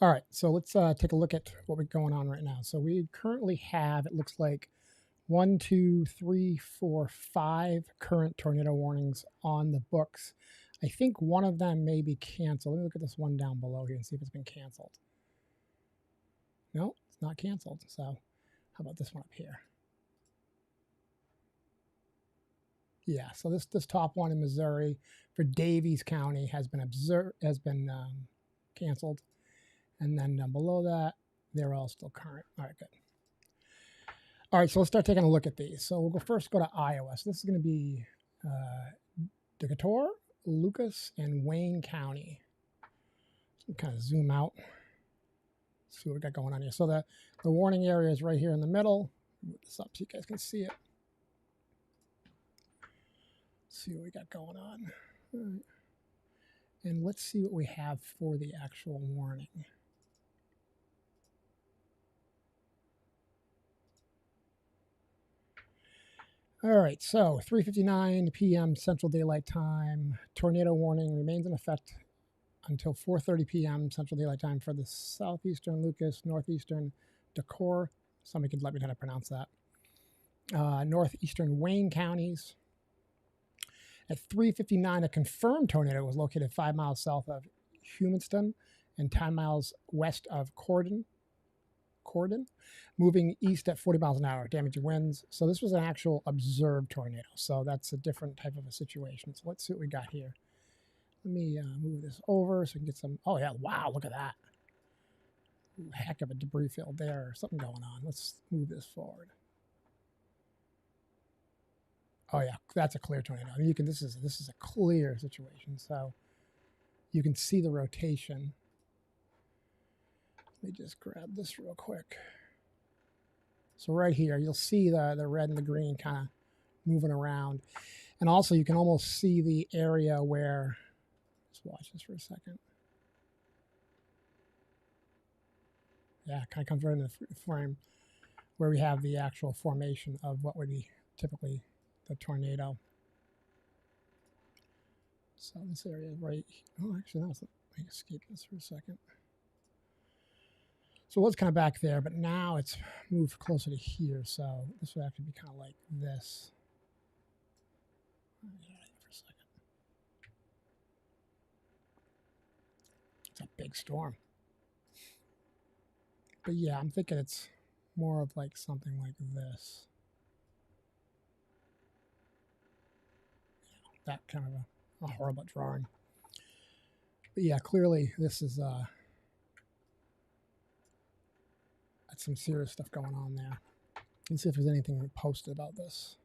All right, so let's take a look at what we're going on right now. So we currently have, it looks like, 1, 2, 3, 4, 5 current tornado warnings on the books. I think one of them may be canceled. Let me look at this one down below here and see if it's been canceled. No, it's not canceled. So how about this one up here? Yeah, so this top one in Missouri for Daviess County has been canceled. And then down below that, they're all still current. All right, good. All right, so let's start taking a look at these. So we'll first go to Iowa. So this is going to be Decatur, Lucas, and Wayne County. So kind of zoom out, see what we got going on here. So the warning area is right here in the middle. Move this up so you guys can see it. See what we got going on. All right. And let's see what we have for the actual warning. All right, so 3:59 p.m. Central Daylight Time. Tornado warning remains in effect until 4:30 p.m. Central Daylight Time for the southeastern Lucas, northeastern Decatur. Somebody could let me know how to pronounce that. Northeastern Wayne counties. At 3:59, a confirmed tornado was located 5 miles south of Humanston and 10 miles west of Cordon, moving east at 40 miles an hour, damaging winds. So this was an actual observed tornado. So that's a different type of a situation. So let's see what we got here. Let me move this over so we can get some. Oh, yeah. Wow. Look at that. Heck of a debris field there. Something going on. Let's move this forward. Oh, yeah. That's a clear tornado. I mean, this is a clear situation. So you can see the rotation. Let me just grab this real quick. So right here, you'll see the red and the green kind of moving around. And also you can almost see the area where, let's watch this for a second. Yeah, it kind of comes right in the frame where we have the actual formation of what would be typically the tornado. So this area is right, oh, actually, no, let me escape this for a second. So it was kind of back there, but now it's moved closer to here. So this would actually be kind of like this. For a second. It's a big storm. But yeah, I'm thinking it's more of like something like this. That kind of a horrible drawing. But yeah, clearly this is that's some serious stuff going on there. Let's see if there's anything posted about this.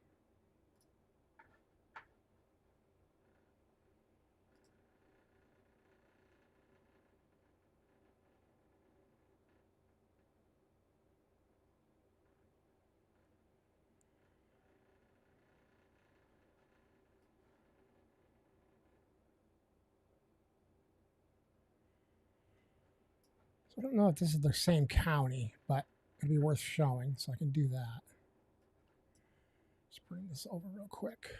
So I don't know if this is the same county, but it'd be worth showing, so I can do that. Let's bring this over real quick.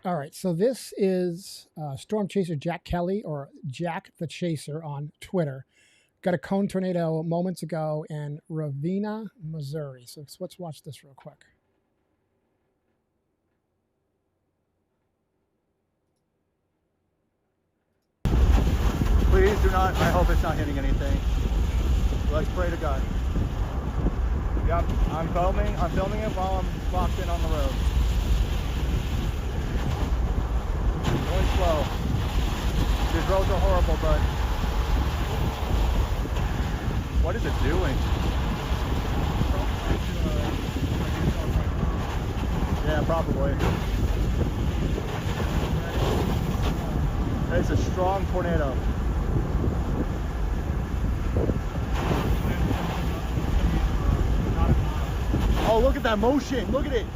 All right, so this is Storm Chaser Jack Kelly, or Jack the Chaser on Twitter. Got a cone tornado moments ago in Ravenna, Missouri. So let's watch this real quick. Please do not, I hope it's not hitting anything. Let's pray to God. Yep, I'm filming it while I'm locked in on the road. Really slow. These roads are horrible, but what is it doing? Yeah, probably. It's a strong tornado. Oh, look at that motion. Look at it.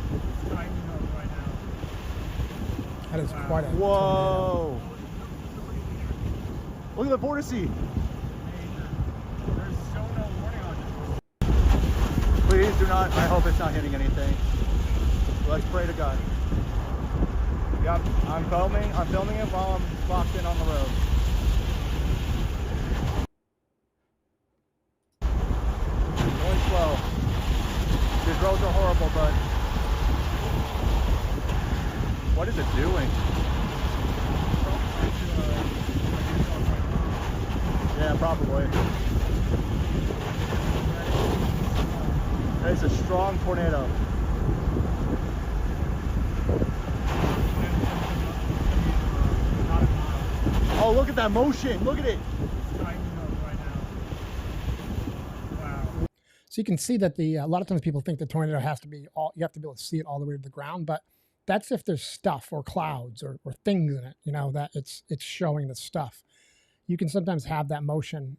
That is quite a Whoa. Look at the vortice. Please do not, I hope it's not hitting anything. Let's pray to God. Yep, I'm filming it while I'm locked in on the road. Going slow. These roads are horrible, but what is it doing? Yeah, probably. It's a strong tornado. Oh, look at that motion. Look at it. So you can see that a lot of times people think the tornado has to be you have to be able to see it all the way to the ground, but that's if there's stuff or clouds or things in it, you know, that it's showing the stuff. You can sometimes have that motion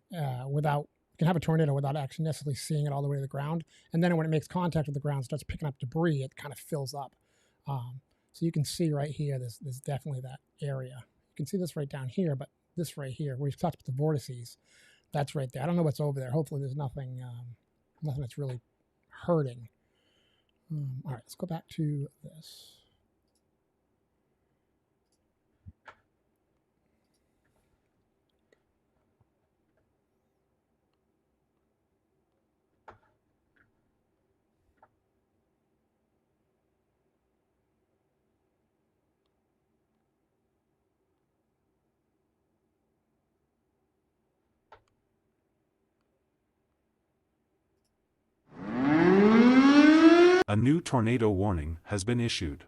without, you can have a tornado without actually necessarily seeing it all the way to the ground. And then when it makes contact with the ground, starts picking up debris, it kind of fills up. So you can see right here, there's definitely that area. You can see this right down here, but this right here, where we've talked about the vortices, that's right there. I don't know what's over there. Hopefully there's nothing that's really hurting. All right, let's go back to this. A new tornado warning has been issued.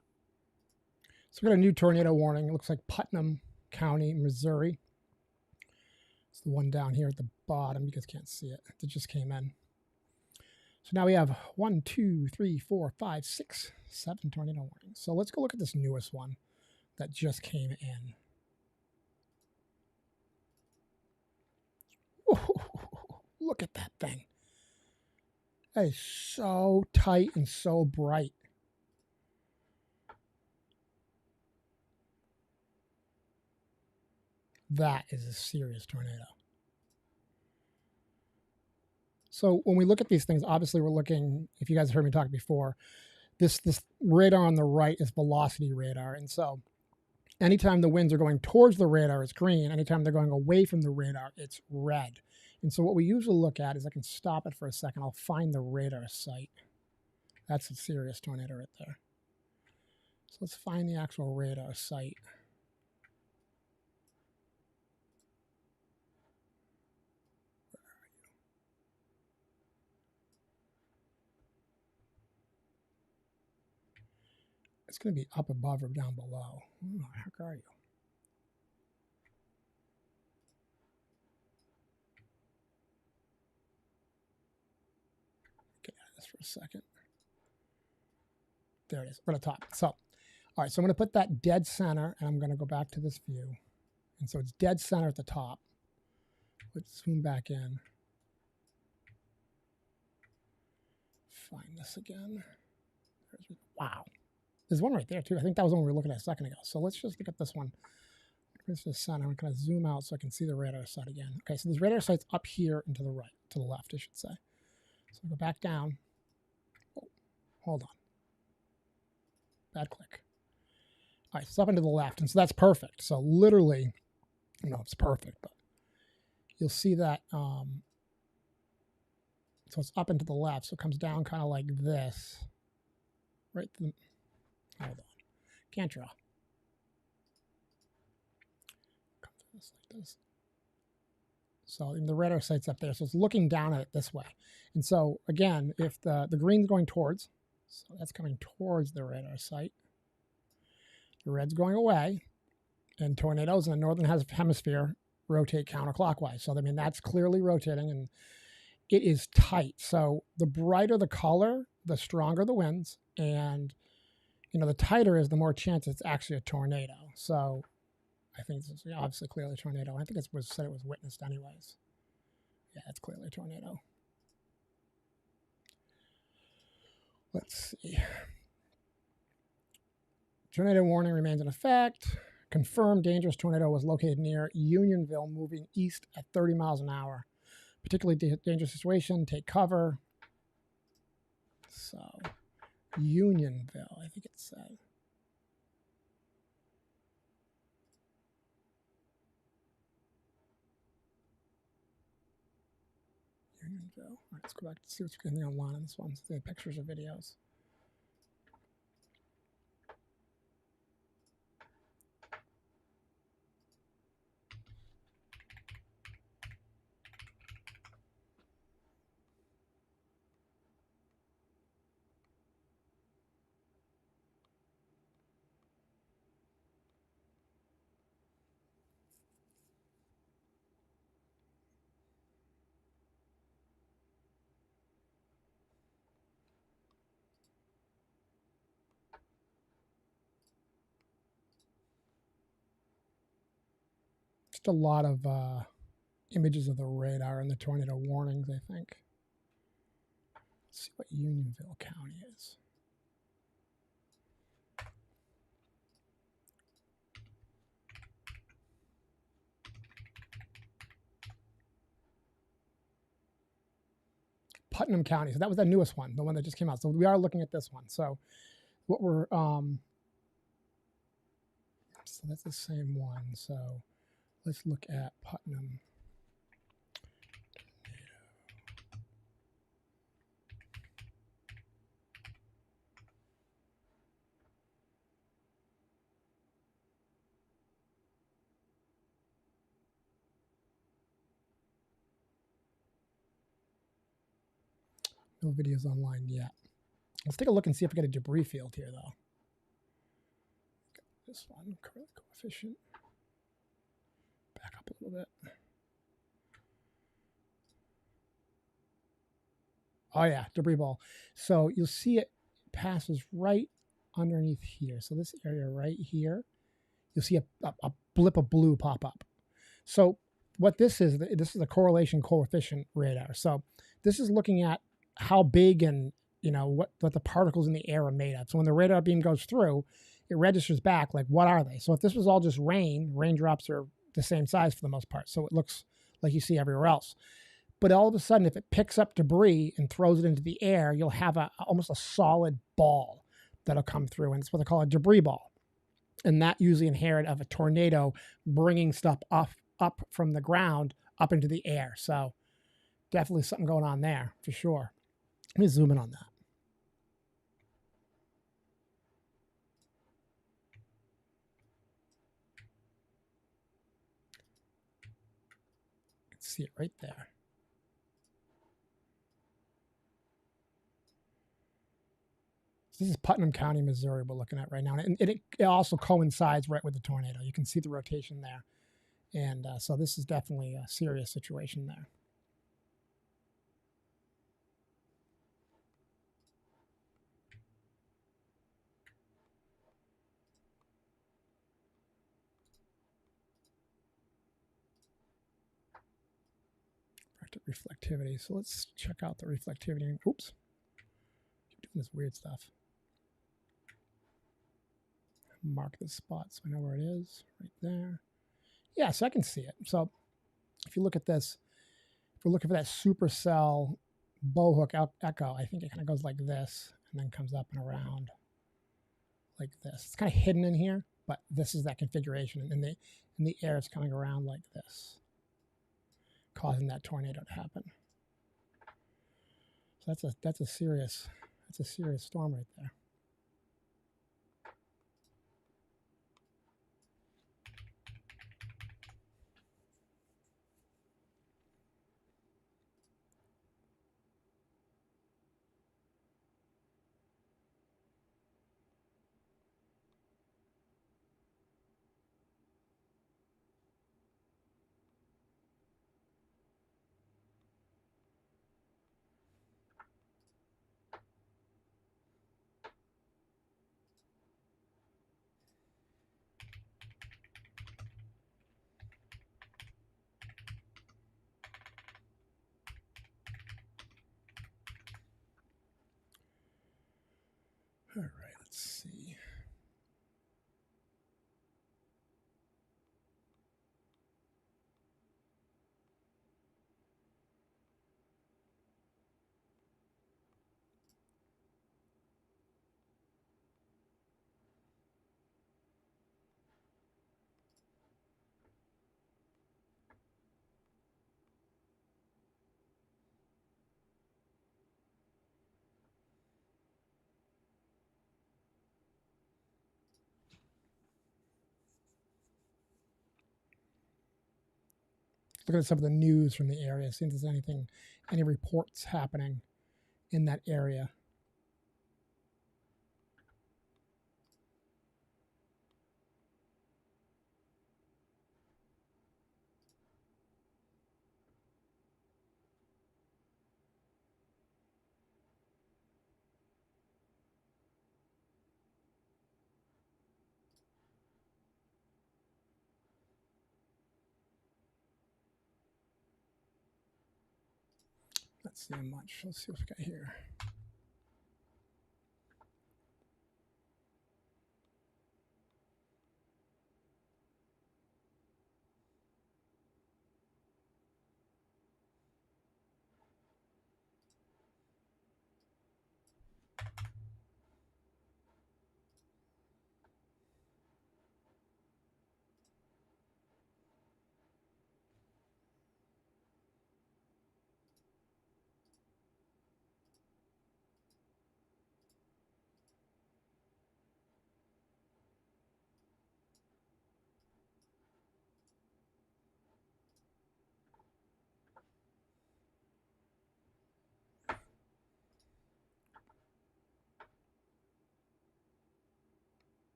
So we got a new tornado warning. It looks like Putnam County, Missouri. It's the one down here at the bottom. You guys can't see it. It just came in. So now we have 1, 2, 3, 4, 5, 6, 7 tornado warnings. So let's go look at this newest one that just came in. Whoa, look at that thing. That is so tight and so bright. That is a serious tornado. So when we look at these things, obviously we're looking, if you guys heard me talk before, this radar on the right is velocity radar. And so anytime the winds are going towards the radar, it's green. Anytime they're going away from the radar, it's red. And so what we usually look at is, I can stop it for a second. I'll find the radar site. That's a serious tornado right there. So let's find the actual radar site. It's going to be up above or down below. Where the heck are you? Get out of this for a second. There it is, right at the top. So, all right, so I'm going to put that dead center, and I'm going to go back to this view. And so it's dead center at the top. Let's zoom back in. Find this again. Wow. There's one right there, too. I think that was the one we were looking at a second ago. So let's just look at this one. Where's the center? I'm going to zoom out so I can see the radar site again. Okay, so this radar site's up here and to the right, to the left, I should say. So I'll go back down. Oh, hold on. Bad click. All right, so it's up and to the left, and so that's perfect. So literally, I don't know if it's perfect, but you'll see that. So it's up and to the left, so it comes down kind of like this. Right to the, hold on. Can't draw. Come through this like this. So the radar site's up there, so it's looking down at it this way. And so again, if the green's going towards, so that's coming towards the radar site. The red's going away, and tornadoes in the northern hemisphere rotate counterclockwise. So I mean, that's clearly rotating, and it is tight. So the brighter the color, the stronger the winds, and the tighter is, the more chance it's actually a tornado. So I think this is obviously clearly a tornado. I think it was said it was witnessed anyways. Yeah, it's clearly a tornado. Let's see. Tornado warning remains in effect. Confirmed dangerous tornado was located near Unionville, moving east at 30 miles an hour. Particularly dangerous situation. Take cover. So, Unionville, I think it said. Unionville. All right, let's go back to see what's getting online on this one. See the pictures or videos. Just a lot of images of the radar and the tornado warnings, I think. Let's see what Unionville County is. Putnam County. So that was the newest one, the one that just came out. So we are looking at this one. So what we're so that's the same one. So let's look at Putnam. No videos online yet. Let's take a look and see if we get a debris field here, though. This one, coefficient. Back up a little bit. Oh, yeah, debris ball. So you'll see it passes right underneath here. So this area right here, you'll see a blip of blue pop up. So what this is a correlation coefficient radar. So this is looking at how big and what the particles in the air are made of. So when the radar beam goes through, it registers back like what are they? So if this was all just raindrops are the same size for the most part. So it looks like you see everywhere else. But all of a sudden, if it picks up debris and throws it into the air, you'll have almost a solid ball that'll come through, and it's what they call a debris ball. And that usually inherent of a tornado bringing stuff up from the ground up into the air. So definitely something going on there for sure. Let me zoom in on that. You can see it right there. This is Putnam County, Missouri we're looking at right now. And it also coincides right with the tornado. You can see the rotation there. And so this is definitely a serious situation there. Reflectivity. So let's check out the reflectivity. Oops. Keep doing this weird stuff. Mark the spot so I know where it is. Right there. Yeah, so I can see it. So if you look at this, if we're looking for that supercell bowhook echo, I think it kind of goes like this and then comes up and around like this. It's kind of hidden in here, but this is that configuration. And the air is coming around like this, causing that tornado to happen. So that's a serious storm right there. All right, let's see. Look at some of the news from the area. See if there's any reports happening in that area. Not seeing much. Let's see what we got here.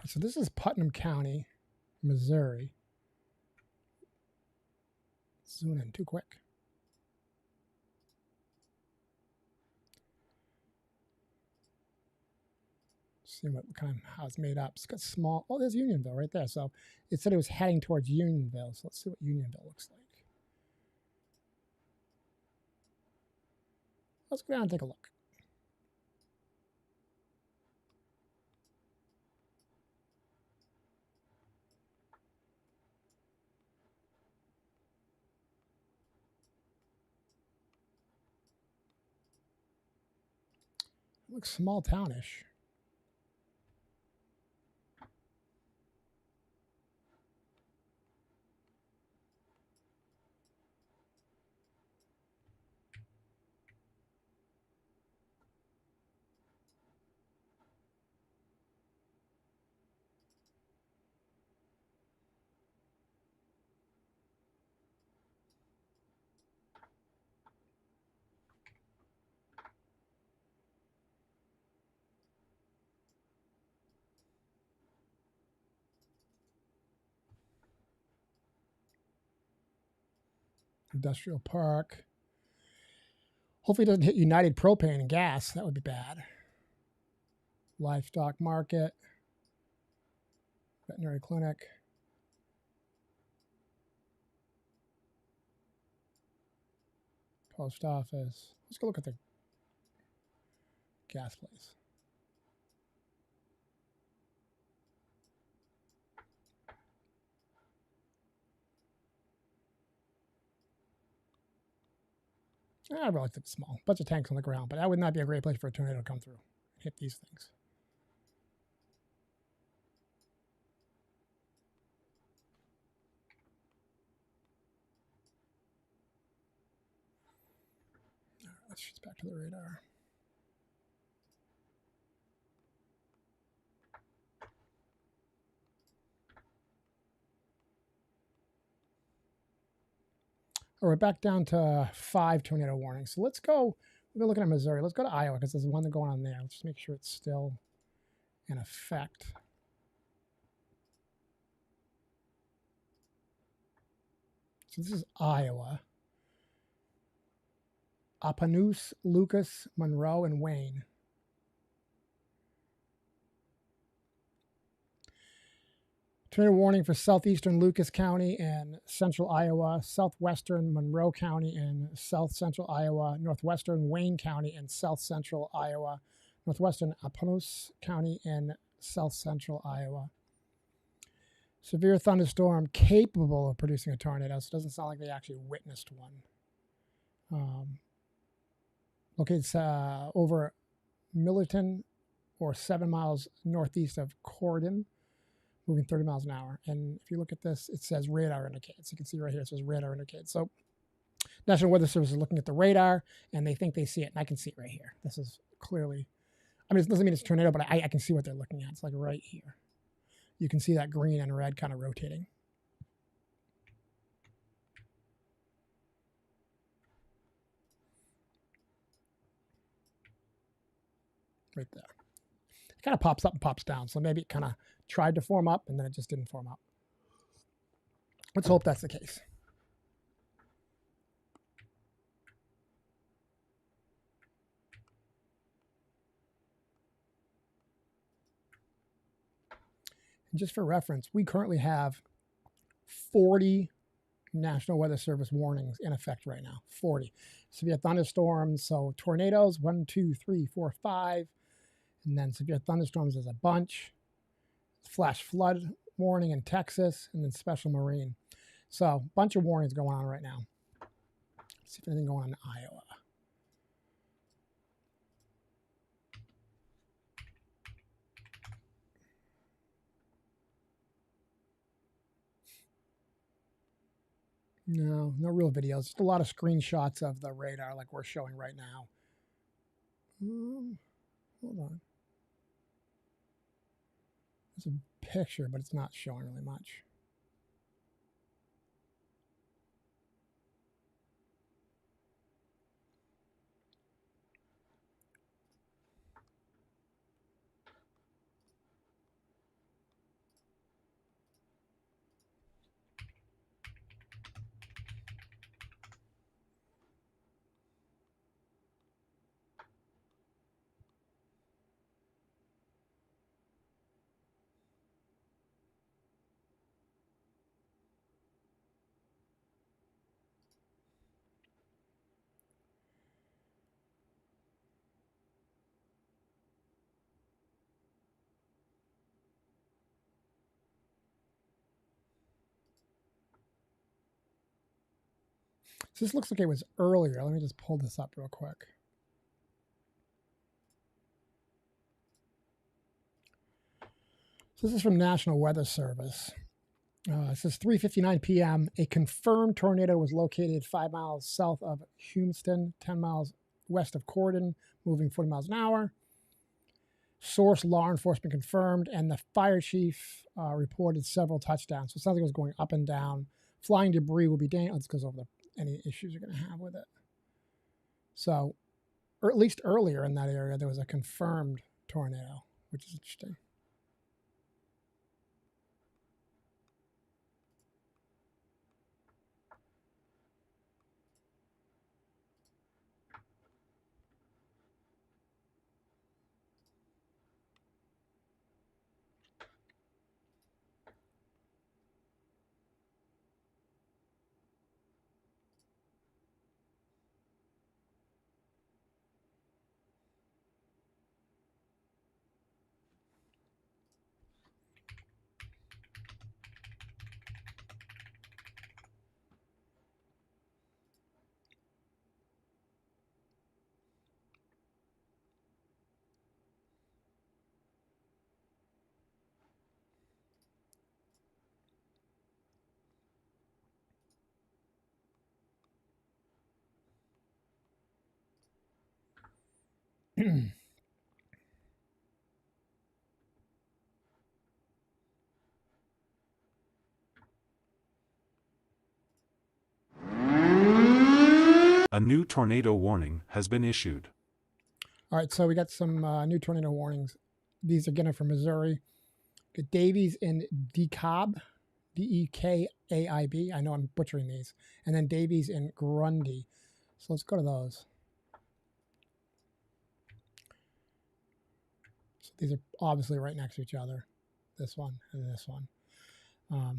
So this is Putnam County, Missouri. Zoom in too quick. See what kind of how it's made up. It's got small. Oh, there's Unionville right there. So it said it was heading towards Unionville. So let's see what Unionville looks like. Let's go down and take a look. It looks small townish. Industrial Park. Hopefully it doesn't hit United Propane and Gas. That would be bad. Livestock Market. Veterinary Clinic. Post Office. Let's go look at the gas place. I really think it's small. Bunch of tanks on the ground, but that would not be a great place for a tornado to come through and hit these things. All right, let's shift back to the radar. All right, back down to 5 tornado warnings. So let's go. We're looking at Missouri. Let's go to Iowa because there's one going on there. Let's just make sure it's still in effect. So this is Iowa. Apanus, Lucas, Monroe, and Wayne. Tornado warning for southeastern Lucas County and central Iowa, southwestern Monroe County and south central Iowa, northwestern Wayne County and south central Iowa, northwestern Apanus County and south central Iowa. Severe thunderstorm capable of producing a tornado. So it doesn't sound like they actually witnessed one. Located over Millerton or 7 miles northeast of Cordon, moving 30 miles an hour. And if you look at this, it says radar indicates. You can see right here, it says radar indicates. So National Weather Service is looking at the radar, and they think they see it. And I can see it right here. This is clearly, I mean, it doesn't mean it's a tornado, but I can see what they're looking at. It's like right here. You can see that green and red kind of rotating. Right there. It kind of pops up and pops down. So maybe it kind of tried to form up and then it just didn't form up. Let's hope that's the case. And just for reference, we currently have 40 National Weather Service warnings in effect right now. 40. Severe thunderstorms, so tornadoes, 1, 2, 3, 4, 5. And then severe thunderstorms is a bunch. Flash flood warning in Texas, and then special marine. So a bunch of warnings going on right now. Let's see if anything going on in Iowa. No, no real videos. Just a lot of screenshots of the radar like we're showing right now. Hold on. There's a picture, but it's not showing really much. So this looks like it was earlier. Let me just pull this up real quick. So this is from National Weather Service. It says 3:59 p.m. A confirmed tornado was located 5 miles south of Houston, 10 miles west of Cordon, moving 40 miles an hour. Source law enforcement confirmed, and the fire chief reported several touchdowns. So it sounds like it was going up and down. Flying debris will be dangerous. Let's go over any issues you're going to have with it. So, or at least earlier in that area, there was a confirmed tornado, which is interesting. A new tornado warning has been issued. All right, so we got some new tornado warnings. These again are from Missouri. Got Davies in DeKalb, Dekaib. I know I'm butchering these. And then Davies in Grundy. So let's go to those. These are obviously right next to each other. This one and this one.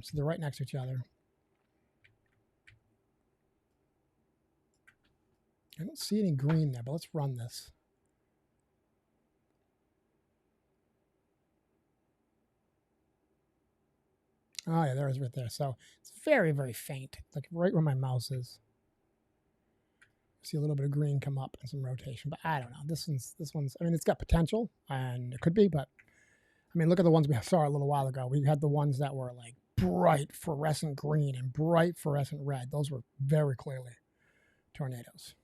So they're right next to each other. I don't see any green there, but let's run this. Oh yeah, there it is right there. So it's very, very faint, like right where my mouse is. See a little bit of green come up and some rotation, but I don't know. This one's. I mean, it's got potential, and it could be, but I mean, look at the ones we saw a little while ago. We had the ones that were like bright fluorescent green and bright fluorescent red. Those were very clearly tornadoes.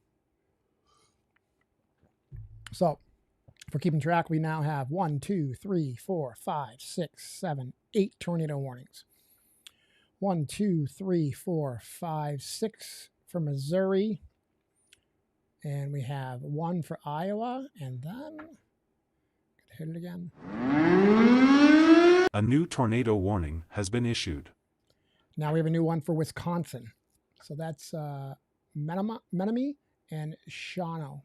So if we're keeping track, we now have 1, 2, 3, 4, 5, 6, 7, 8 tornado warnings. 1, 2, 3, 4, 5, 6 for Missouri. And we have 1 for Iowa. And then, hit it again. A new tornado warning has been issued. Now we have a new one for Wisconsin. So that's Menominee and Shawano.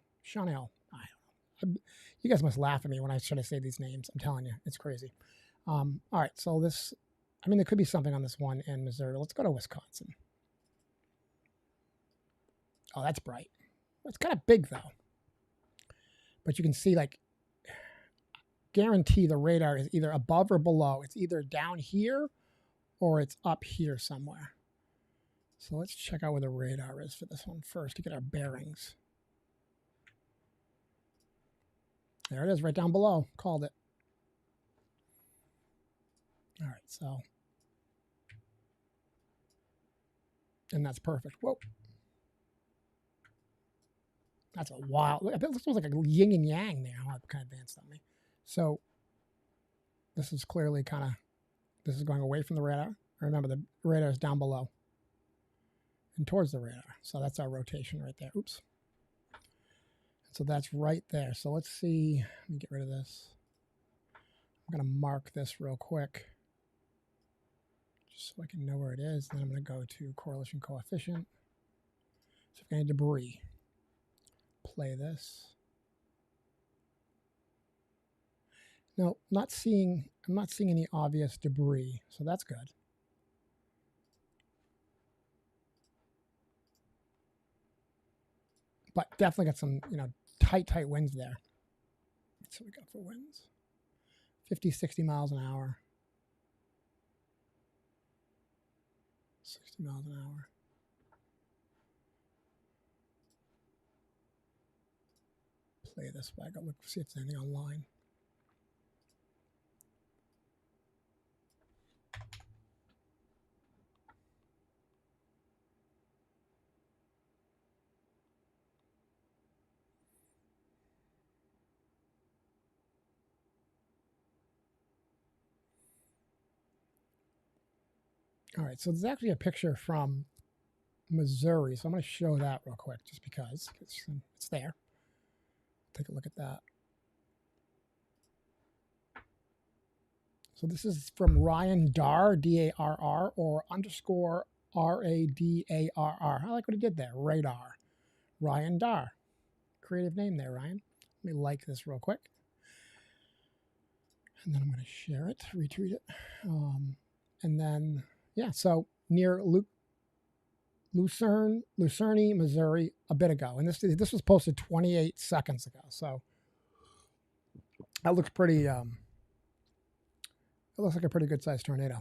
You guys must laugh at me when I try to say these names. I'm telling you, it's crazy. All right, so this, I mean, there could be something on this one in Missouri. Let's go to Wisconsin. Oh, that's bright. It's kind of big, though. But you can see, like, guarantee the radar is either above or below. It's either down here or it's up here somewhere. So let's check out where the radar is for this one first to get our bearings. There it is, right down below. Called it. All right, so. And that's perfect. Whoa. That's a wild. Look, this was like a yin and yang there. Oh, it kind of advanced on me. So this is clearly kind of, this is going away from the radar. Remember, the radar is down below and towards the radar. So that's our rotation right there. Oops. So that's right there. So let's see. Let me get rid of this. I'm going to mark this real quick just so I can know where it is. Then I'm going to go to correlation coefficient. So if any debris, play this. No, I'm not seeing any obvious debris, so that's good. But definitely got some, tight winds there. That's what we got for winds. 50, 60 miles an hour. 60 miles an hour. Play this back. I'll look, see if there's anything online. All right, so there's actually a picture from Missouri, so I'm going to show that real quick just because it's there. Take a look at that. So this is from Ryan Darr, D-A-R-R, or underscore R-A-D-A-R-R. I like what he did there, radar. Ryan Darr. Creative name there, Ryan. Let me like this real quick. And then I'm going to share it, retweet it. And then, yeah, so near Lucerne, Missouri, a bit ago. And this was posted 28 seconds ago. So that looks pretty, it looks like a pretty good sized tornado.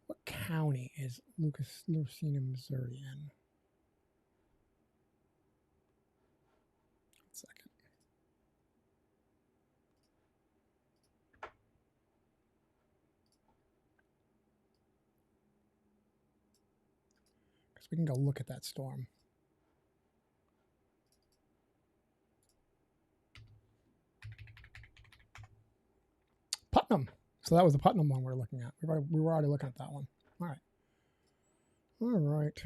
What county is Lucerne, Missouri in? 1 second. Because we can go look at that storm. Putnam. So that was the Putnam one we were looking at. We were already looking at that one. All right. All right.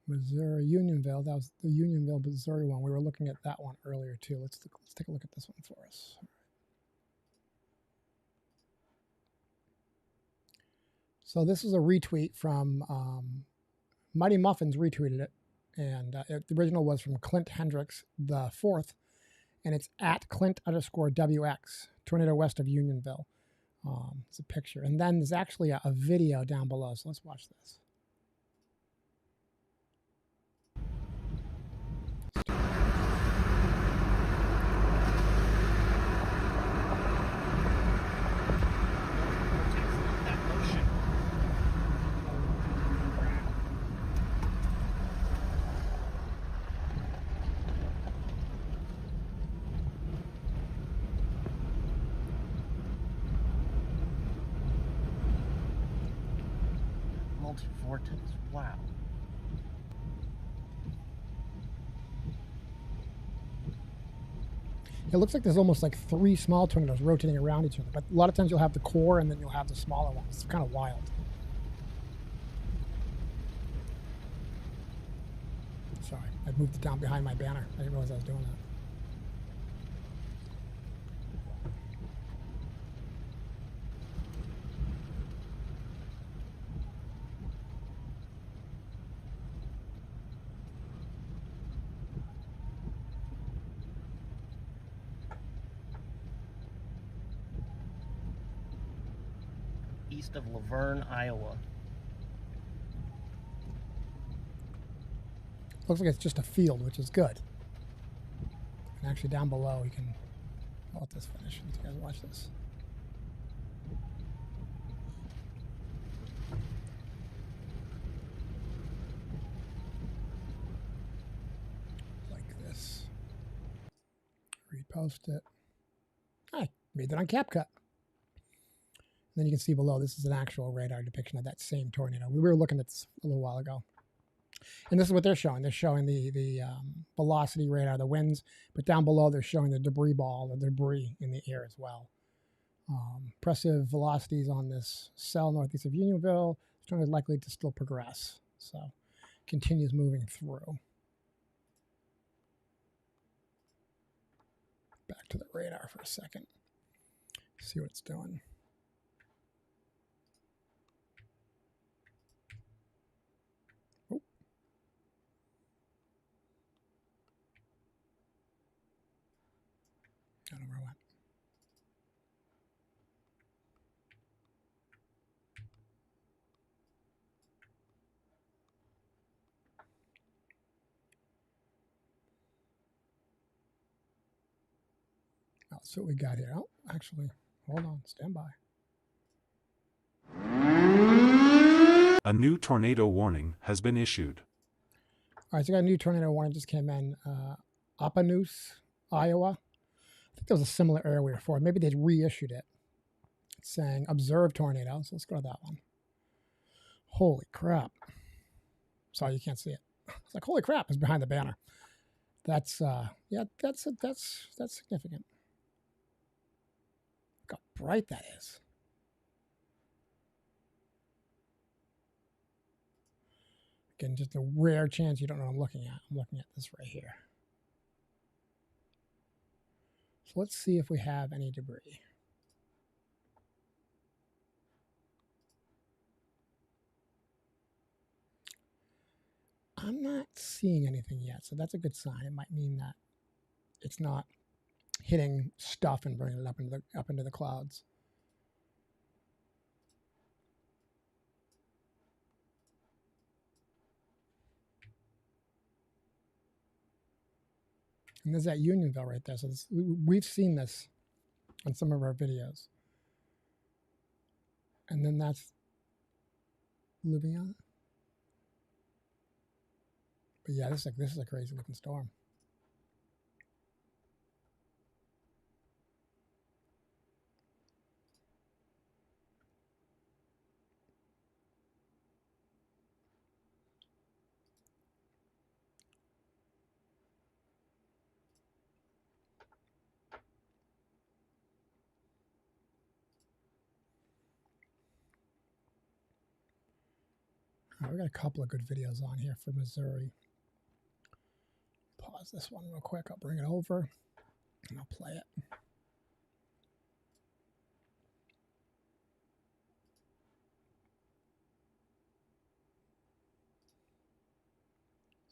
Missouri, Unionville. That was the Unionville, Missouri one. We were looking at that one earlier too. Let's take a look at this one for us. So this is a retweet from Mighty Muffins retweeted it, and the original was from Clint Hendricks the fourth, and it's at Clint_WX, tornado west of Unionville. It's a picture, and then there's actually a video down below. So let's watch this. Multi-vortex, wow. It looks like there's almost like 3 small tornadoes rotating around each other, but a lot of times you'll have the core and then you'll have the smaller ones. It's kind of wild. Sorry, I moved it down behind my banner. I didn't realize I was doing that. East of Laverne, Iowa. Looks like it's just a field, which is good. And actually down below, you can... I'll let this finish. You guys watch this. Like this. Repost it. I made that on CapCut. And then you can see below, this is an actual radar depiction of that same tornado. We were looking at this a little while ago. And this is what they're showing. They're showing the velocity radar, the winds, but down below they're showing the debris ball, the debris in the air as well. Impressive velocities on this cell northeast of Unionville. Storm is likely to still progress. So continues moving through. Back to the radar for a second. See what it's doing. I don't know where I went. Let's see what we got here. Oh, actually, hold on. Stand by. A new tornado warning has been issued. All right, so I got a new tornado warning just came in. Appanoose, Iowa. I think there was a similar area we were for. Maybe they reissued it. It's saying observe tornado. So let's go to that one. Holy crap. Sorry, you can't see it. It's like, holy crap, it's behind the banner. That's, yeah, that's significant. Look how bright that is. Again, just a rare chance you don't know what I'm looking at. I'm looking at this right here. So let's see if we have any debris. I'm not seeing anything yet, so that's a good sign. It might mean that it's not hitting stuff and bringing it up into the clouds. And there's that Unionville right there. So this, we've seen this on some of our videos. And then that's Louisiana. But yeah, this is a crazy looking storm. All right, we got a couple of good videos on here for Missouri. Pause this one real quick. I'll bring it over and I'll play it.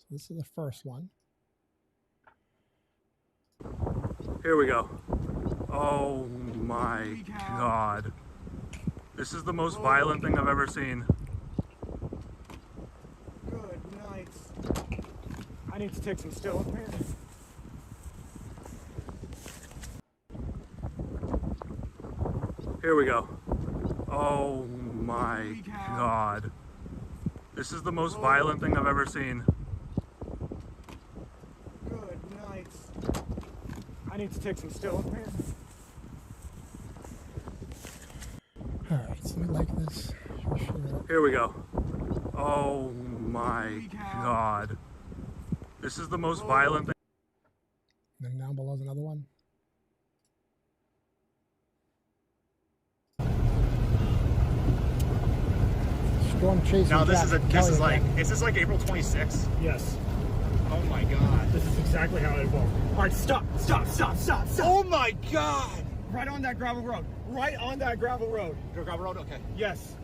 So this is the first one. Here we go. Oh my God. This is the most violent thing I've ever seen. Good night. I need to take some still up here. Here we go. Oh my God. This is the most violent thing I've ever seen. Good night. I need to take some still up here. All right, so we like this. For sure. Here we go. Oh my God. This is the most violent thing. And then down below is another one. Storm chasing. Now this Jack is Kelly again. this is like April 26th. Yes. Oh my God. This is exactly how it will. All right, stop. Oh my God. Right on that gravel road. Right on that gravel road. Go gravel road? Okay. Yes.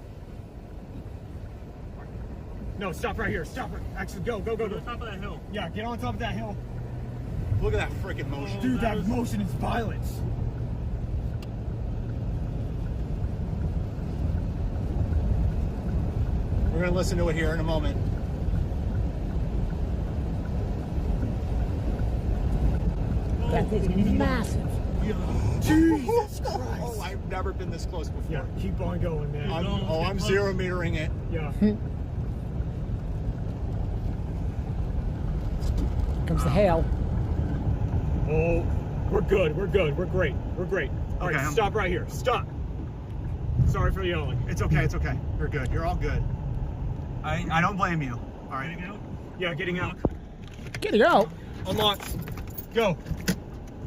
No, stop right here. Stop right. Actually, go. To the top of that hill. Yeah, get on top of that hill. Look at that freaking motion. Dude, that motion is violence. We're gonna listen to it here in a moment. That is massive. Jesus Christ. Oh, I've never been this close before. Yeah, keep on going, man. I'm 0 metering it. Yeah. Comes the hail. Oh, we're good. We're great. All right, Okay, stop right here. Stop. Sorry for yelling. It's okay. You're good. You're all good. I don't blame you. All right. Yeah, getting out. Get it out. Unlocked. Go.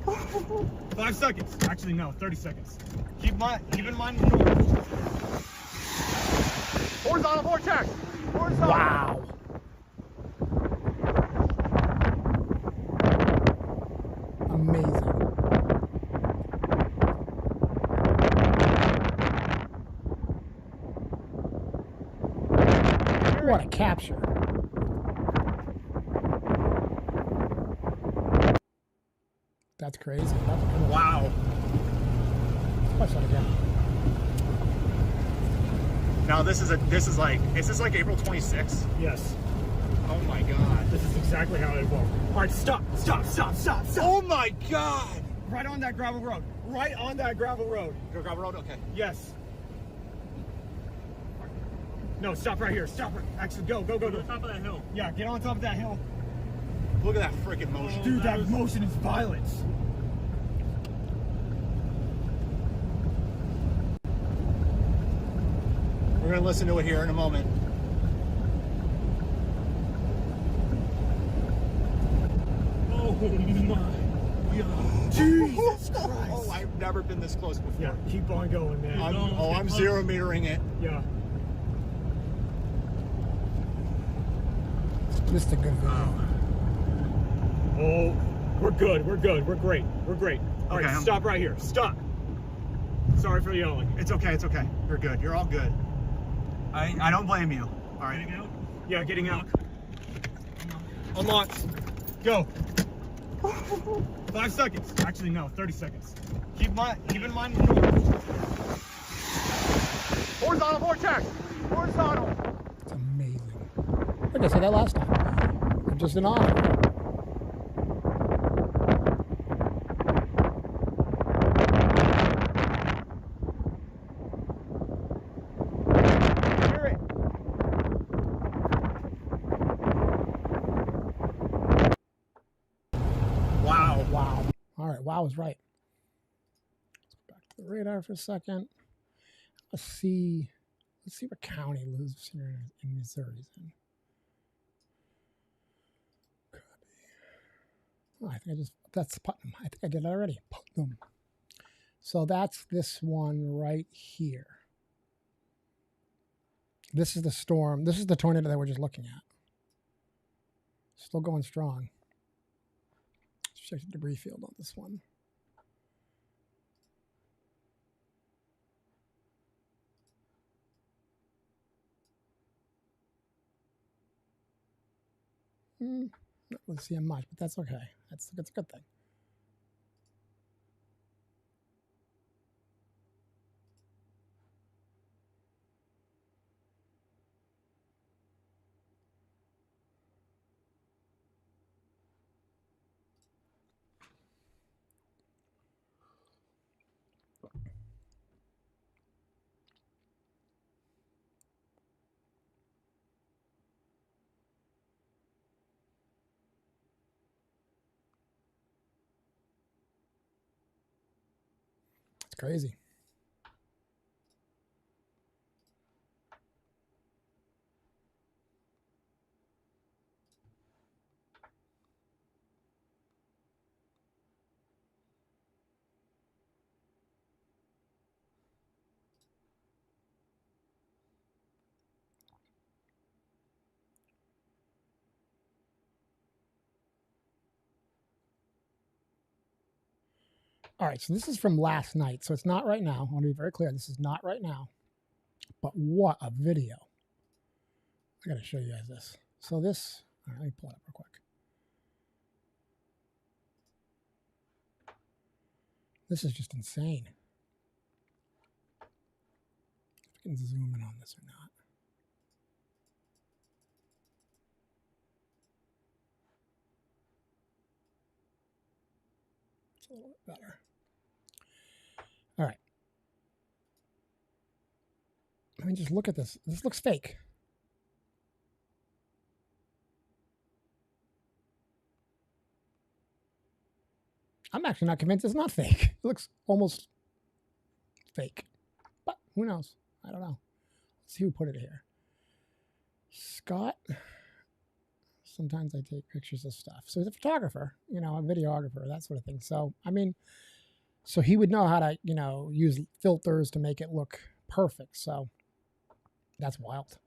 5 seconds. Actually, no, 30 seconds. Keep in mind the north. Horizontal vortex. Horizontal. Wow. Amazing. What a capture. That's crazy. That's cool. Wow. Watch that again. Now this is like April 26th. Yes. Oh my God. This is exactly how it will. All right, stop. Oh my God. Right on that gravel road. Right on that gravel road. Go gravel road? Okay. Yes. No, stop right here. Stop right. Actually, go. To the top of that hill. Yeah, get on top of that hill. Look at that freaking motion. Dude, that motion is violence. We're gonna listen to it here in a moment. Oh my God. Jesus Christ. Oh, I've never been this close before. Yeah, keep on going, man. I'm 0 metering it. Yeah. This is a good video. Oh, we're good. We're great. All right, Okay, stop right here. Stop. Sorry for yelling. It's okay. You're good. You're all good. I don't blame you. All right. Yeah, getting out. Unlocked. Go. 5 seconds. Actually, no, 30 seconds. Keep in mind the north. Horizontal vortex. Horizontal. It's amazing. Like I said that last time. I'm just in awe. Hear it. Wow. Wow. All right. Wow is right. Let's go back to the radar for a second. Let's see what county lives here in Missouri's in. Oh, I think that's Putnam. I think I did it already. Putnam. So that's this one right here. This is the storm. This is the tornado that we're just looking at. Still going strong. Let's check the debris field on this one. Not really seeing much, but that's okay. That's a good thing. It's crazy. All right, so this is from last night. So it's not right now. I want to be very clear. This is not right now. But what a video. I got to show you guys this. So this, all right, let me pull it up real quick. This is just insane. If I can zoom in on this or not. It's a little bit better. All right. I mean, just look at this. This looks fake. I'm actually not convinced it's not fake. It looks almost fake. But who knows? I don't know. Let's see who put it here. Scott. Sometimes I take pictures of stuff. So he's a photographer, you know, a videographer, that sort of thing. So, I mean, so he would know how to, you know, use filters to make it look perfect. So that's wild.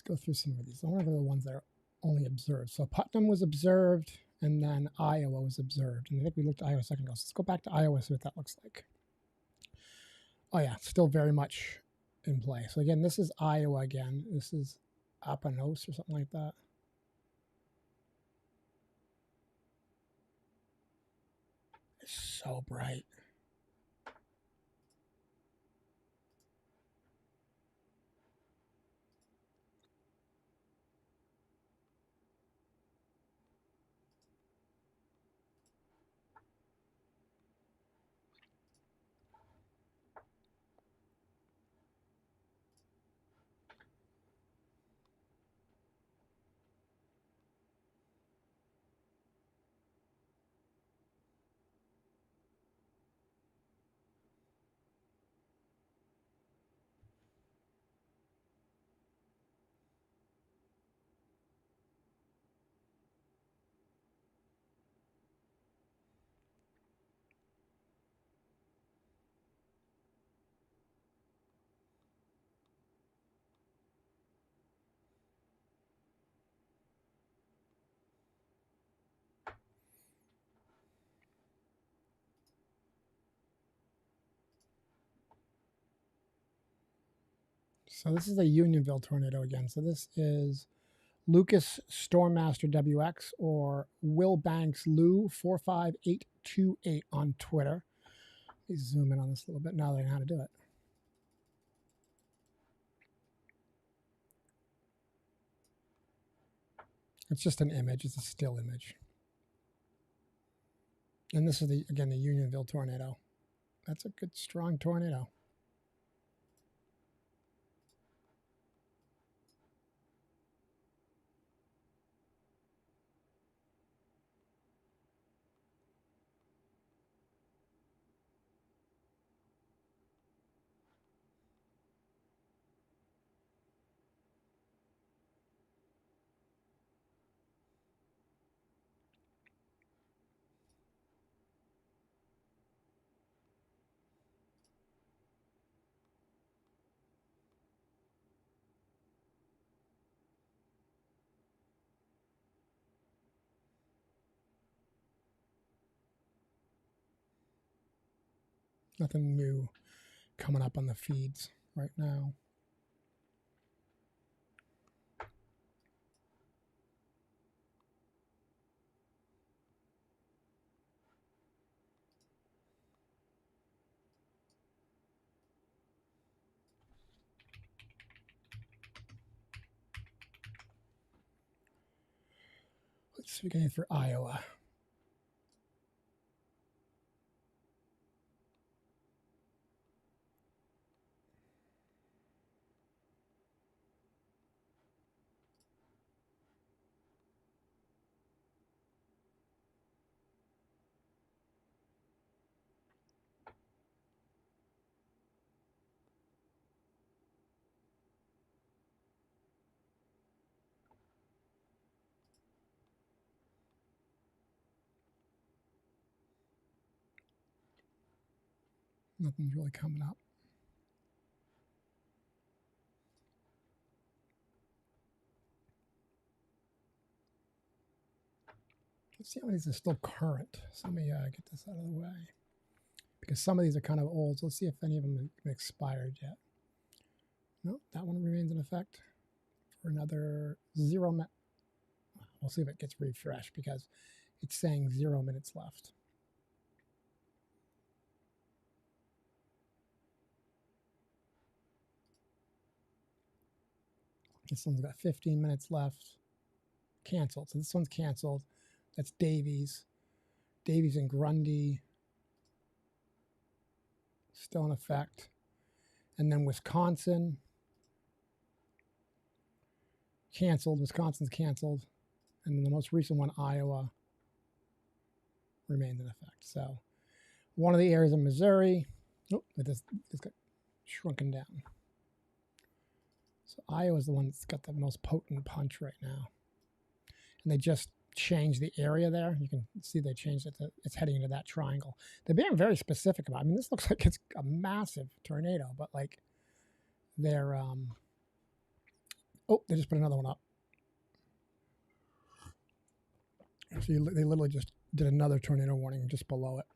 Go through some of these. I want to go to the ones that are only observed. So Putnam was observed, and then Iowa was observed. And I think we looked at Iowa a second ago. So let's go back to Iowa, see what that looks like. Oh yeah, still very much in play. So again, this is Iowa again. This is Apanos or something like that. It's so bright. So this is a Unionville tornado again. So this is Lucas Stormmaster WX or Will Banks Lou 45828 on Twitter. Let me zoom in on this a little bit now that I know how to do it. It's just an image. It's a still image. And this is again the Unionville tornado. that's a good strong tornado. Nothing new coming up on the feeds right now. Let's see again for Iowa. Nothing's really coming up. Let's see how many of these are still current. So let me get this out of the way. Because some of these are kind of old. So let's see if any of them have expired yet. No, that one remains in effect for another 0 minute. We'll see if it gets refreshed because it's saying 0 minutes left. This one's got 15 minutes left. Canceled. So this one's canceled. That's Davies. Davies and Grundy. Still in effect. And then Wisconsin. Canceled. Wisconsin's canceled. And then the most recent one, Iowa, remains in effect. So one of the areas in Missouri. Oh, this got shrunken down. So Iowa's the one that's got the most potent punch right now. And they just changed the area there. You can see they changed it to, it's heading into that triangle. They're being very specific about it. I mean, this looks like it's a massive tornado, but like they're, oh, they just put another one up. So they literally just did another tornado warning just below it.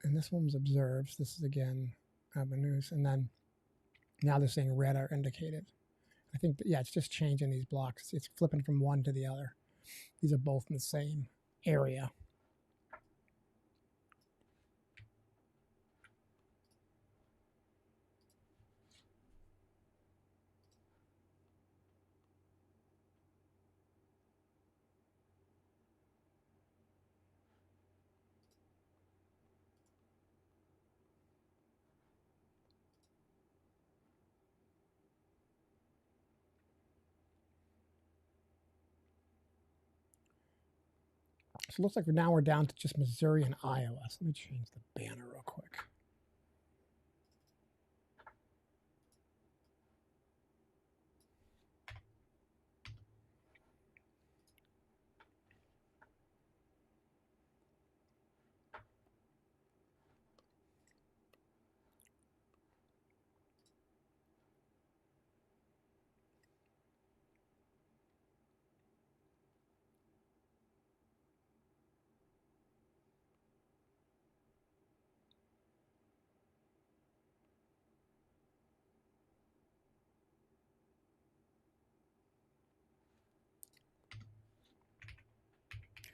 And this one's observed. This is again avenues. And then now they're saying red are indicated. I think, that, yeah, it's just changing these blocks. It's flipping from one to the other. These are both in the same area. So it looks like now we're down to just Missouri and Iowa. So let me change the banner real quick.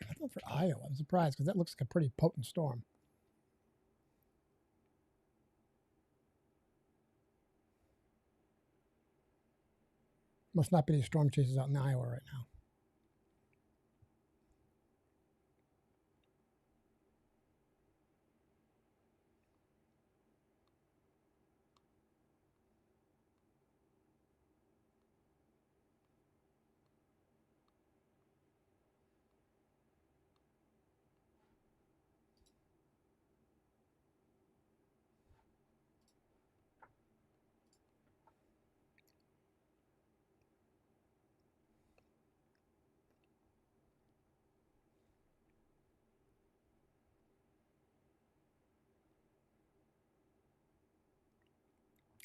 Nothing for Iowa. I'm surprised because that looks like a pretty potent storm. Must not be any storm chasers out in Iowa right now.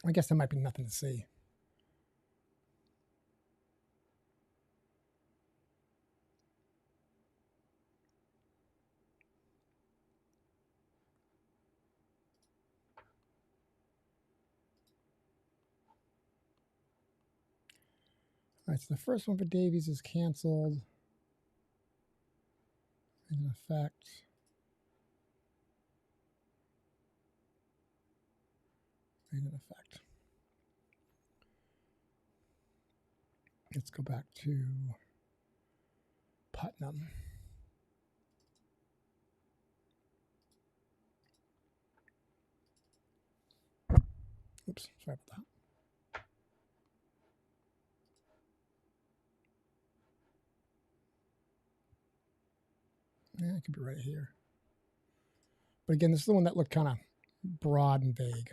I guess there might be nothing to see. All right, so the first one for Davies is canceled. In effect. In effect. Let's go back to Putnam. Oops, sorry about that. Yeah, it could be right here. But again, this is the one that looked kind of broad and vague.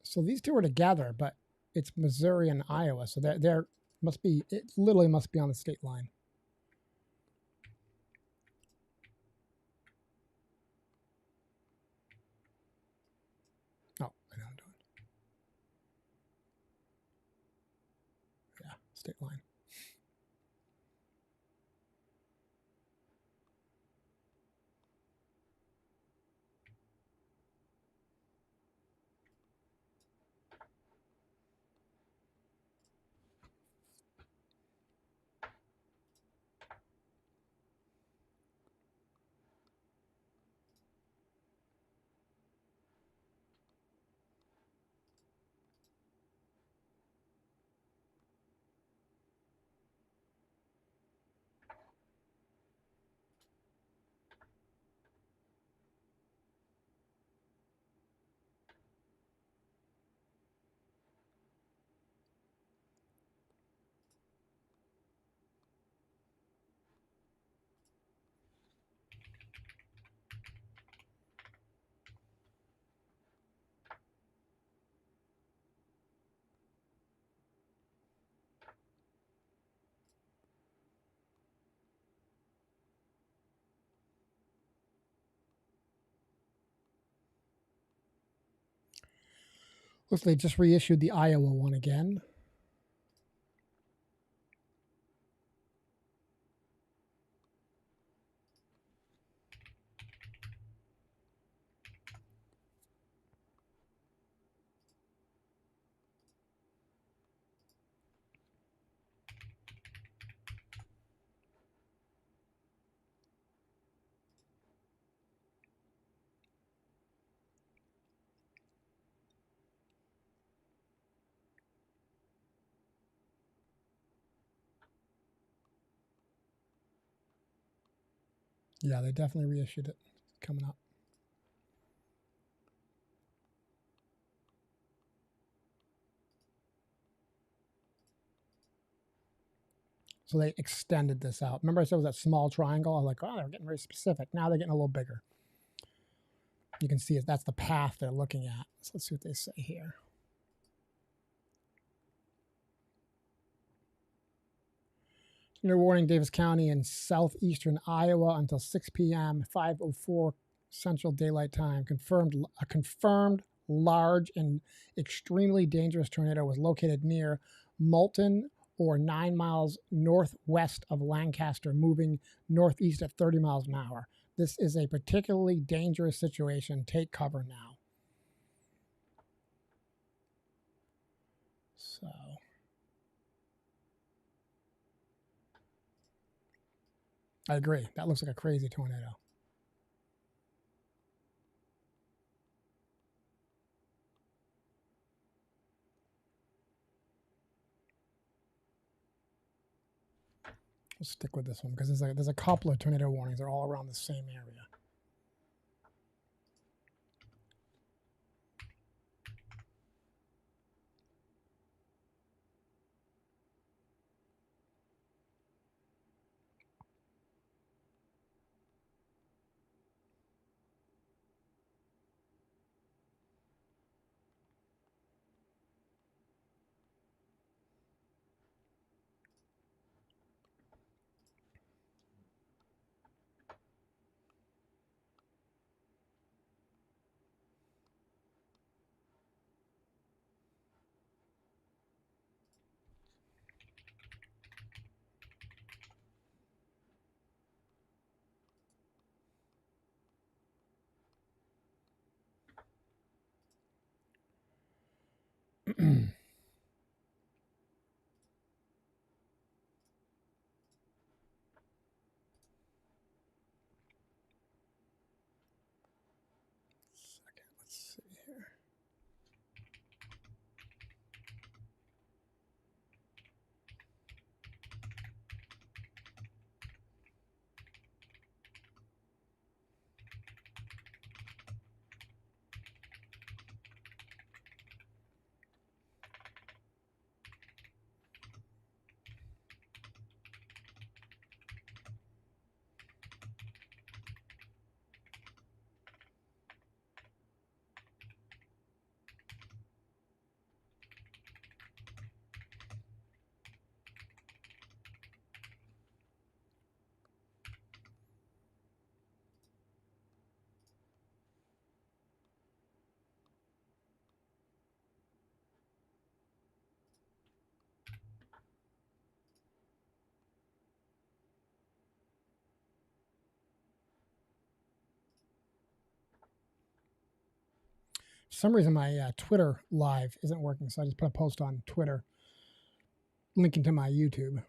So these two are together, but it's Missouri and Iowa. So there must be, it literally must be on the state line. Oh, I know what I'm doing. Yeah, state line. Looks like they just reissued the Iowa one again. Yeah, they definitely reissued it. Coming up. So they extended this out. Remember I said it was that small triangle? I was like, oh, they're getting very specific. Now they're getting a little bigger. You can see that's the path they're looking at. So let's see what they say here. New warning, Davis County in southeastern Iowa until 6 p.m., 5:04 Central Daylight Time. A confirmed large and extremely dangerous tornado was located near Moulton or 9 miles northwest of Lancaster, moving northeast at 30 miles an hour. This is a particularly dangerous situation. Take cover now. So I agree. That looks like a crazy tornado. We'll stick with this one because there's a couple of tornado warnings. They're all around the same area. Let's see here. For some reason, my Twitter live isn't working, so I just put a post on Twitter linking to my YouTube.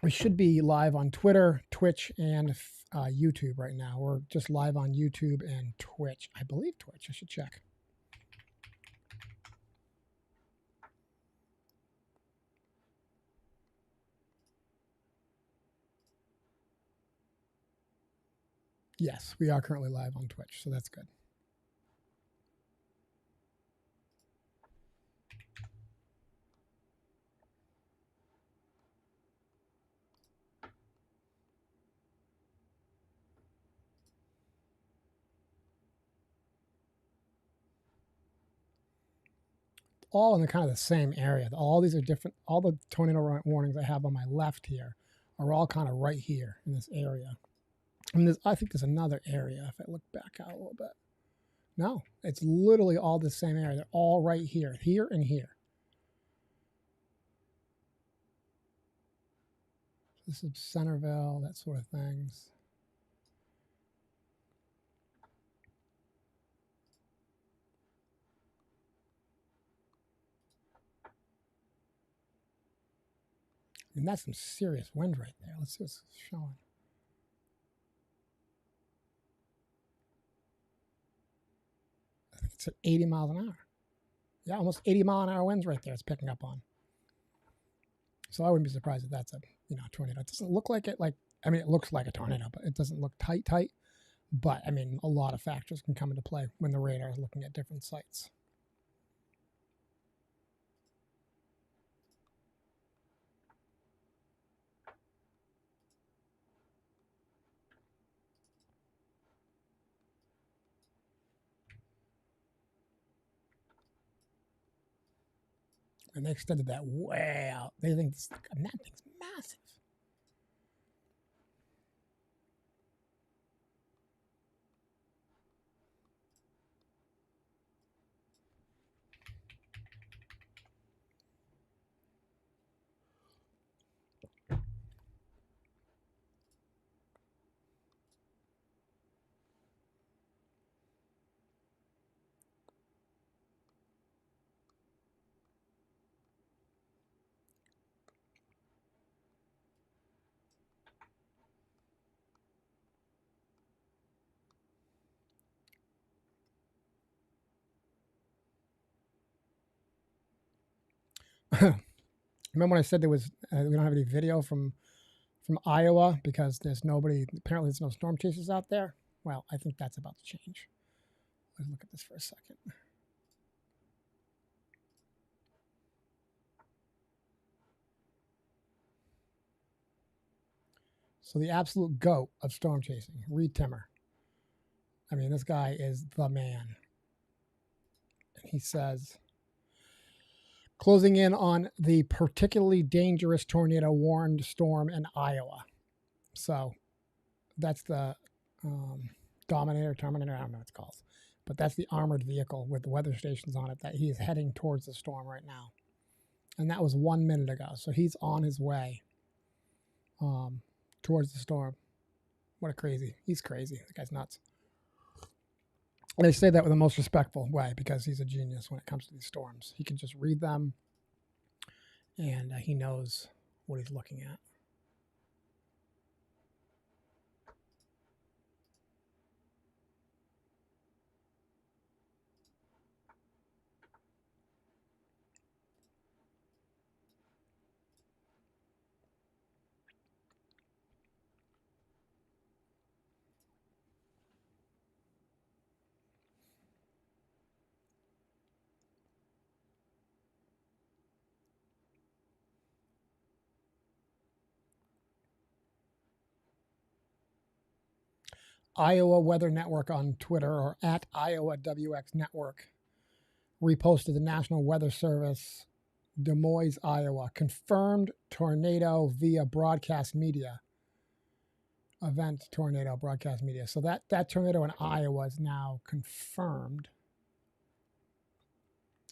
We should be live on Twitter, Twitch, and YouTube right now. We're just live on YouTube and Twitch. I believe Twitch. I should check. Yes, we are currently live on Twitch, so that's good. All in the kind of the same area. All these are different. All the tornado warnings I have on my left here are all kind of right here in this area. And I think there's another area if I look back out a little bit. No, it's literally all the same area. They're all right here, here and here. This is Centerville, that sort of things. And that's some serious wind right there. Let's see what's showing. I think it's at 80 miles an hour. Yeah, almost 80-mile-an-hour winds right there. It's picking up on. So I wouldn't be surprised if that's a tornado. It doesn't look like it. It looks like a tornado, but it doesn't look tight. But I mean, a lot of factors can come into play when the radar is looking at different sites. And they extended that way out. They think that thing's massive. Remember when I said we don't have any video from Iowa because there's nobody, apparently there's no storm chasers out there? Well, I think that's about to change. Let's look at this for a second. So the absolute GOAT of storm chasing, Reed Timmer. I mean, this guy is the man. And he says, closing in on the particularly dangerous tornado warned storm in Iowa. So that's the Terminator, I don't know what it's called. But that's the armored vehicle with the weather stations on it that he is heading towards the storm right now. And that was 1 minute ago. So he's on his way towards the storm. What a crazy. He's crazy. The guy's nuts. And they say that with the most respectful way because he's a genius when it comes to these storms. He can just read them and he knows what he's looking at. Iowa Weather Network on Twitter, or at Iowa WX Network, reposted the National Weather Service, Des Moines, Iowa, confirmed tornado via broadcast media. Event tornado broadcast media. So that tornado in Iowa is now confirmed,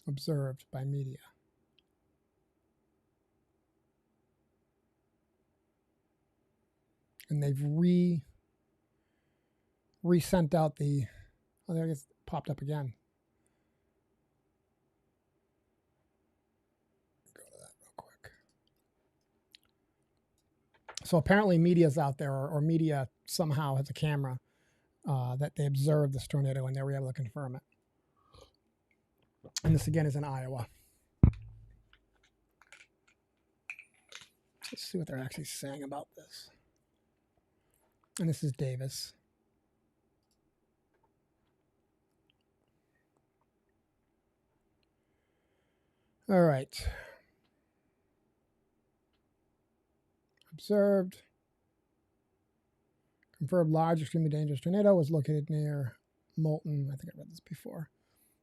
observed by media. And they've resent out the, oh, there it is, popped up again. Go to that real quick. So apparently media's out there, or media somehow has a camera that they observed this tornado and they were able to confirm it. And this again is in Iowa. Let's see what they're actually saying about this. And this is Davis. All right. Observed. Confirmed large, extremely dangerous tornado was located near Moulton. I think I read this before,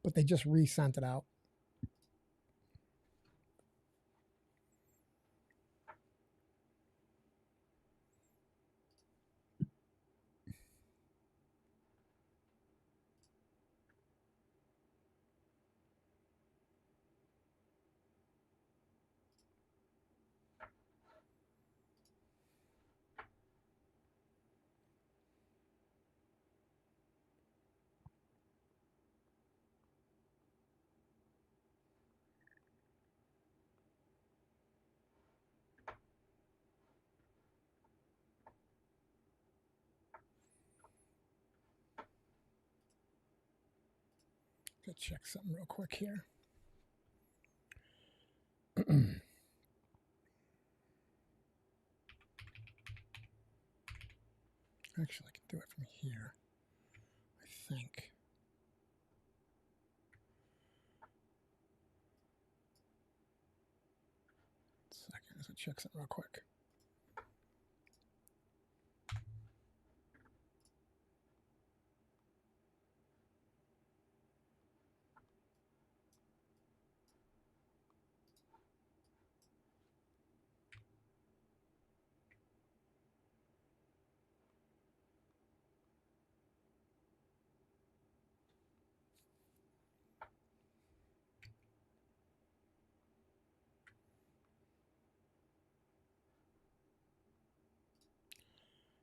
but they just resent it out. Let's check something real quick here. Actually, I can do it from here, I think. Second, let's check something real quick.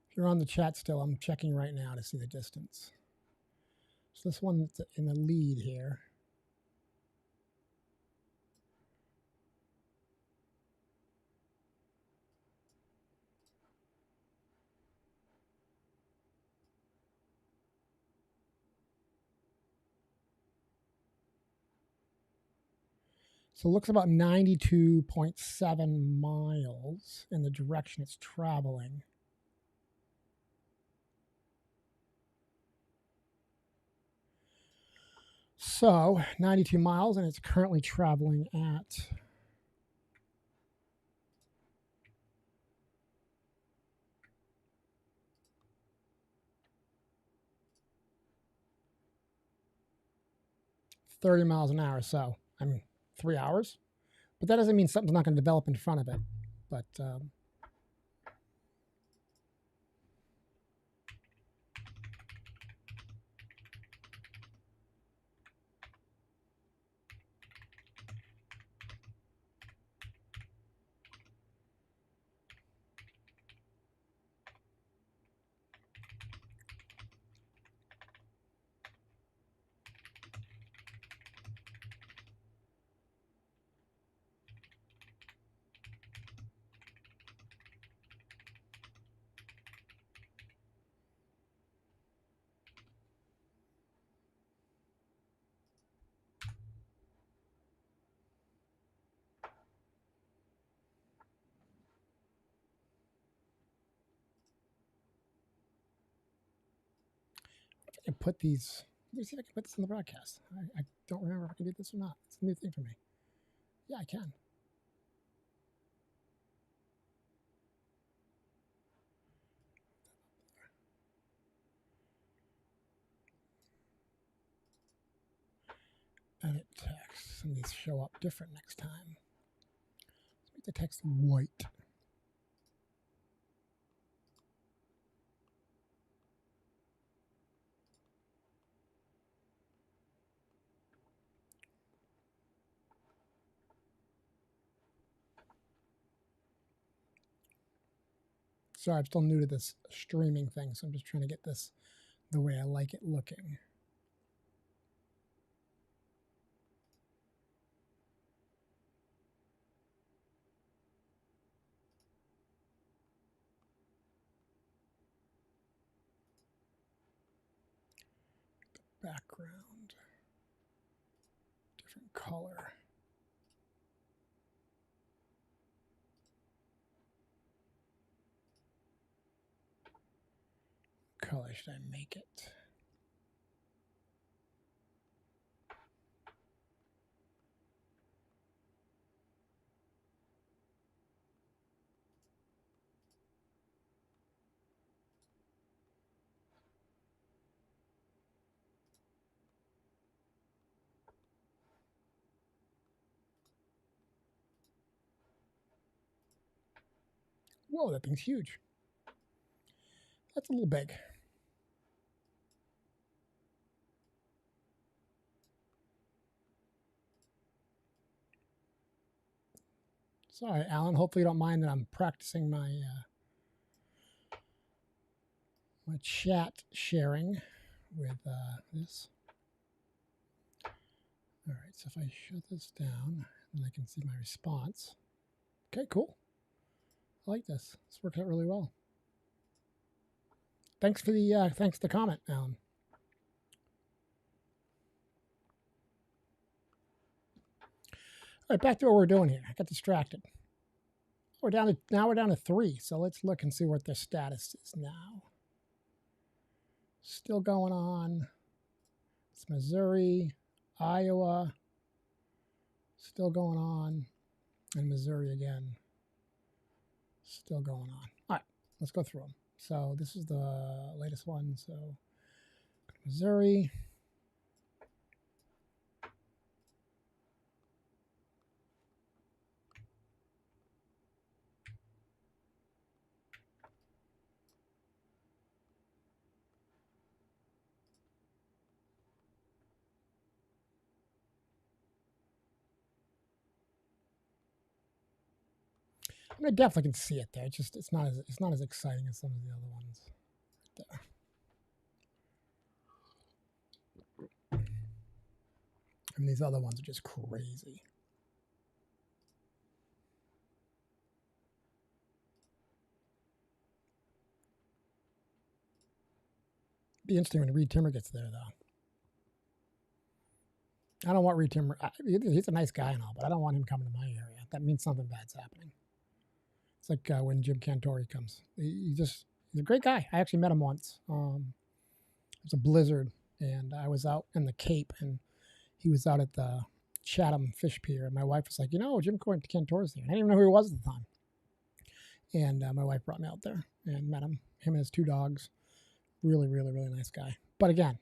If you're on the chat still, I'm checking right now to see the distance. So this one that's in the lead here. So it looks about 92.7 miles in the direction it's traveling. So 92 miles, and it's currently traveling at 30 miles an hour. So, I mean, 3 hours. But that doesn't mean something's not going to develop in front of it. But I can put these. Let me see if I can put this in the broadcast. I don't remember if I can do this or not. It's a new thing for me. Yeah, I can. Edit text. Some of these show up different next time. Let's make the text white. Sorry, I'm still new to this streaming thing, so I'm just trying to get this the way I like it looking. Background, different color. Color should I make it? Whoa, that thing's huge. That's a little big. Sorry, Alan. Hopefully you don't mind that I'm practicing my my chat sharing with this. All right, so if I shut this down, then I can see my response. Okay, cool. I like this. It's worked out really well. Thanks for the comment, Alan. All right, back to what we're doing here. I got distracted. We're down to 3. So let's look and see what their status is now. Still going on. It's Missouri, Iowa. Still going on, and Missouri again. Still going on. All right, let's go through them. So this is the latest one. So Missouri. I definitely can see it there. It's not as exciting as some of the other ones. There. I mean, these other ones are just crazy. Be interesting when Reed Timmer gets there, though. I don't want Reed Timmer. He's a nice guy and all, but I don't want him coming to my area. That means something bad's happening. It's like when Jim Cantori comes. He's a great guy. I actually met him once. It was a blizzard, and I was out in the Cape, and he was out at the Chatham Fish Pier, and my wife was like, Jim Cantori's there. And I didn't even know who he was at the time. And my wife brought me out there and met him. Him and his 2 dogs. Really, really, really nice guy. But again,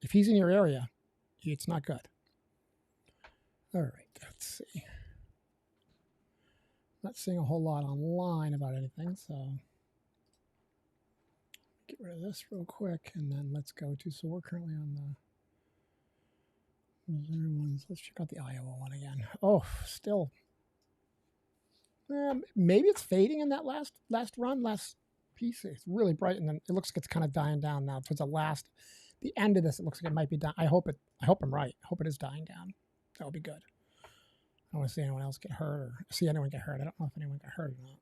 if he's in your area, it's not good. All right, let's see. Not seeing a whole lot online about anything, so get rid of this real quick, and then let's go to, so we're currently on the Missouri ones. Let's check out the Iowa one again. Oh, still. Maybe it's fading in that last piece. It's really bright, and then it looks like it's kind of dying down now. Towards the end of this, it looks like it might be dying. I hope I'm right. I hope it is dying down. That would be good. I don't want to see anyone else get hurt or see anyone get hurt. I don't know if anyone got hurt or not.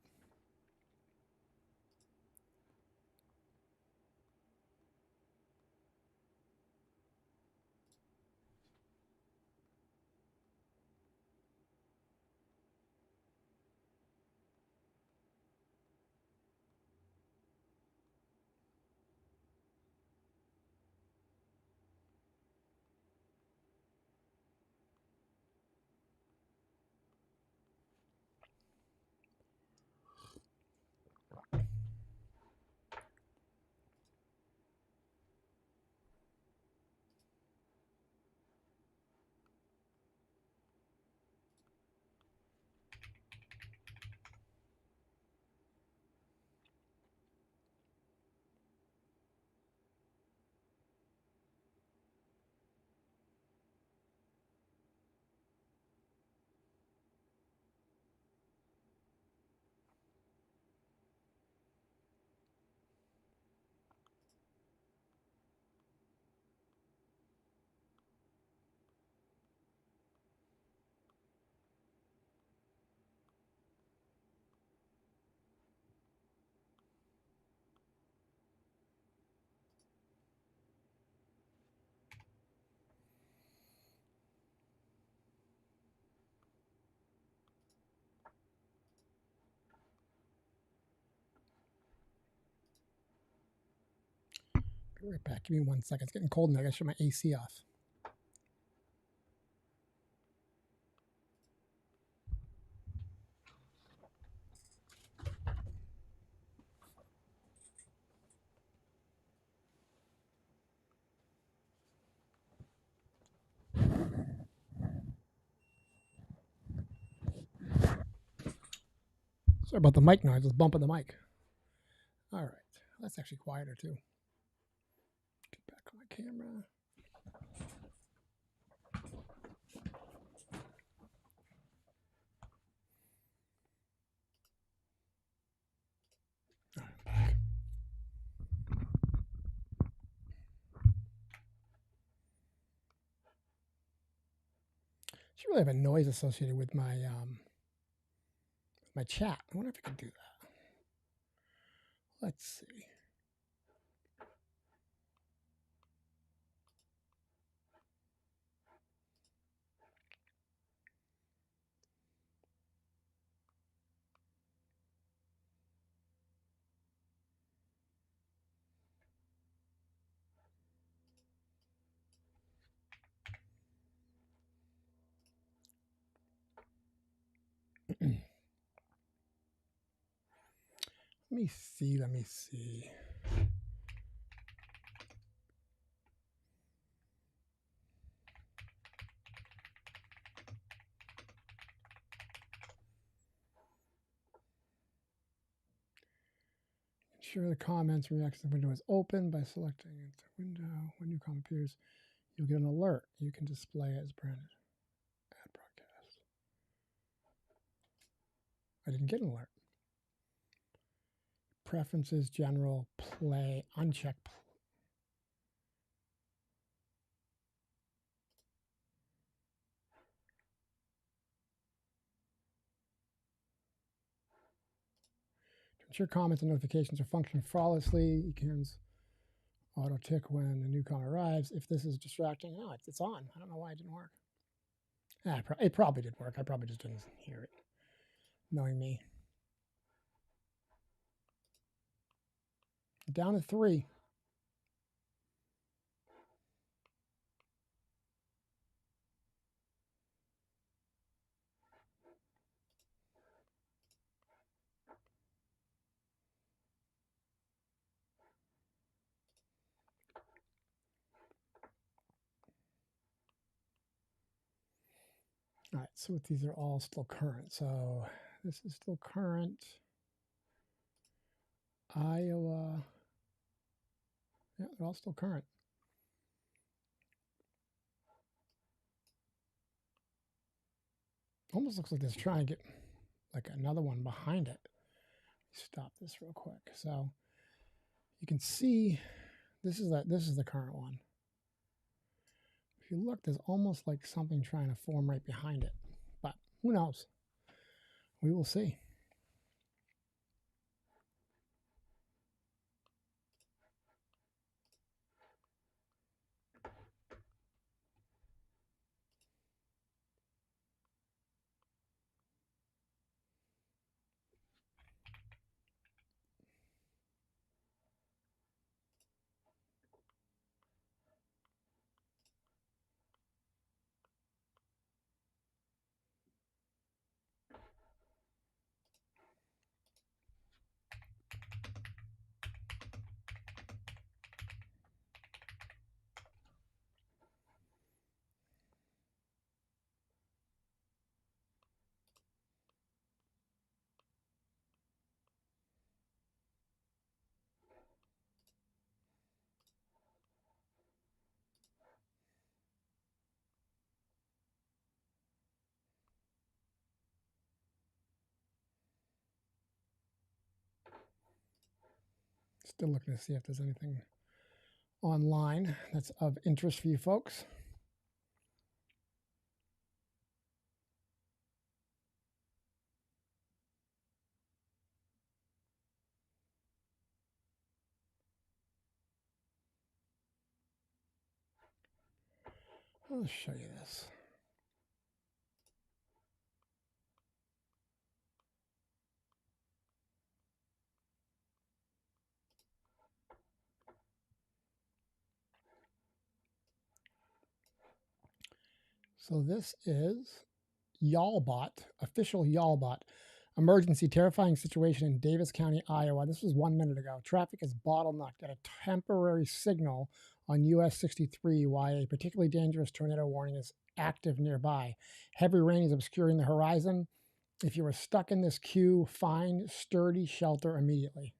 Be right back. Give me 1 second. It's getting cold, and I gotta shut my AC off. Sorry about the mic noise. I was bumping the mic. All right. That's actually quieter, too. Get back on my camera. All right, I'm back. Should really have a noise associated with my my chat. I wonder if I can do that. Let's see. Let me see. Let me see. Ensure the comments reaction window is open by selecting the window. When new comment appears, you'll get an alert. You can display it as branded. Add broadcast. I didn't get an alert. Preferences, general, play, uncheck. To ensure comments and notifications are functioning flawlessly, you can auto tick when a new comment arrives. If this is distracting, no, it's on. I don't know why it didn't work. It probably did work. I probably just didn't hear it, knowing me. Down to 3. All right, so these are all still current. So this is still current. Iowa. Yeah, they're all still current. Almost looks like it's trying to get like another one behind it. Stop this real quick. So you can see this is the current one. If you look, there's almost like something trying to form right behind it. But who knows? We will see. Still looking to see if there's anything online that's of interest for you folks. I'll show you this. So this is YALBOT, official YALBOT. Emergency, terrifying situation in Davis County, Iowa. This was 1 minute ago. Traffic is bottlenecked at a temporary signal on US 63 while a particularly dangerous tornado warning is active nearby. Heavy rain is obscuring the horizon. If you are stuck in this queue, find sturdy shelter immediately.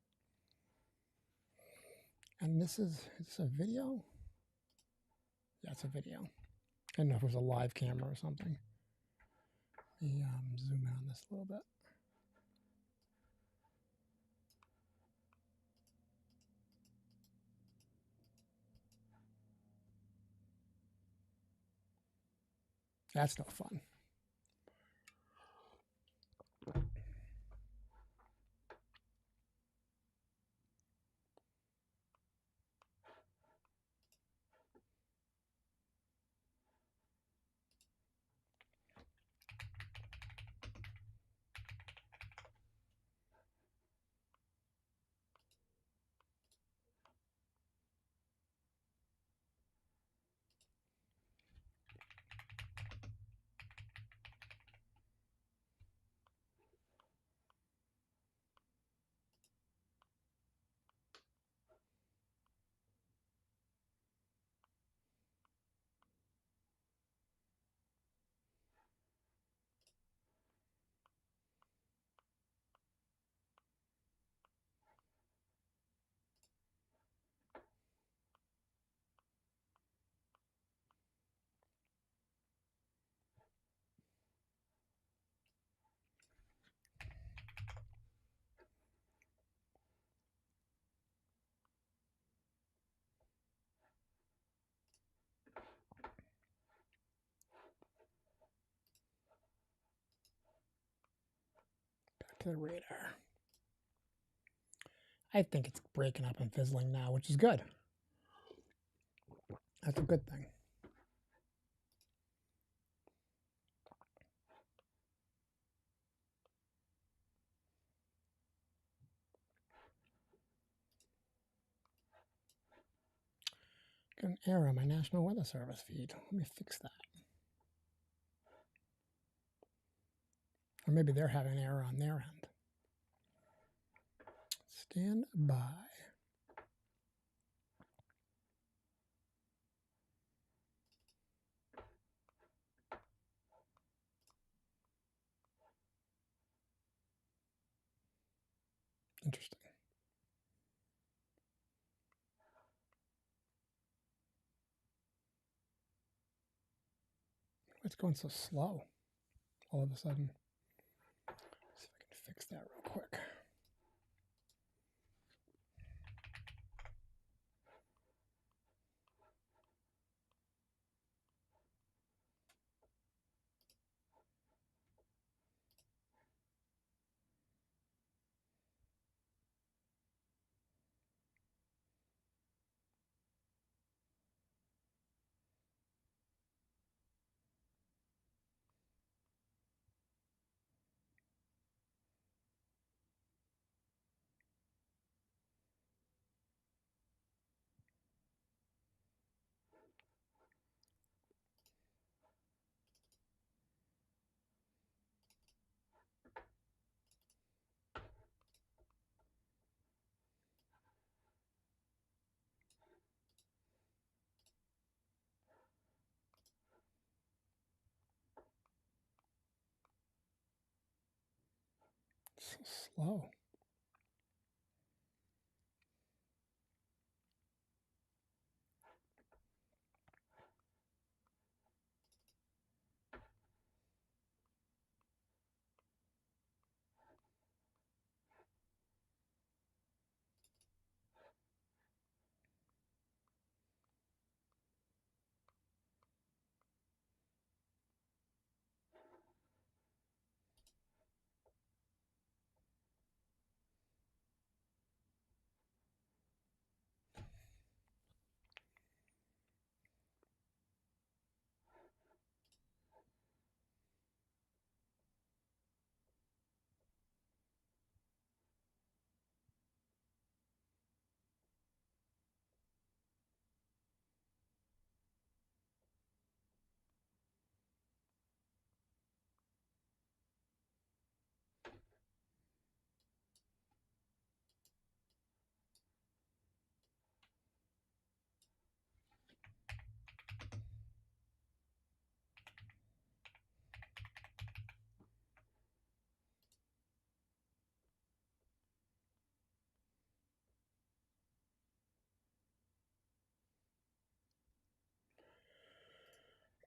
And this is a video? Yeah, it's a video. I don't know if it was a live camera or something. Let me zoom in on this a little bit. That's no fun. Back to the radar. I think it's breaking up and fizzling now, which is good. That's a good thing. Got an error on my National Weather Service feed. Let me fix that. Or maybe they're having an error on their end. Stand by. Interesting. It's going so slow all of a sudden. See if I can fix that real quick. So slow.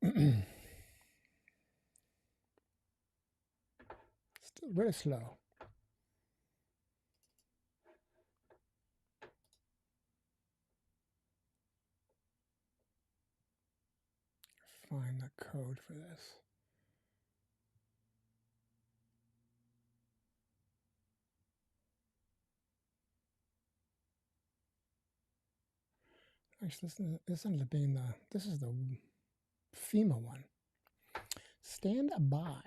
Still very slow. Find the code for this. Actually, this ended up being this is the FEMA one. Stand by.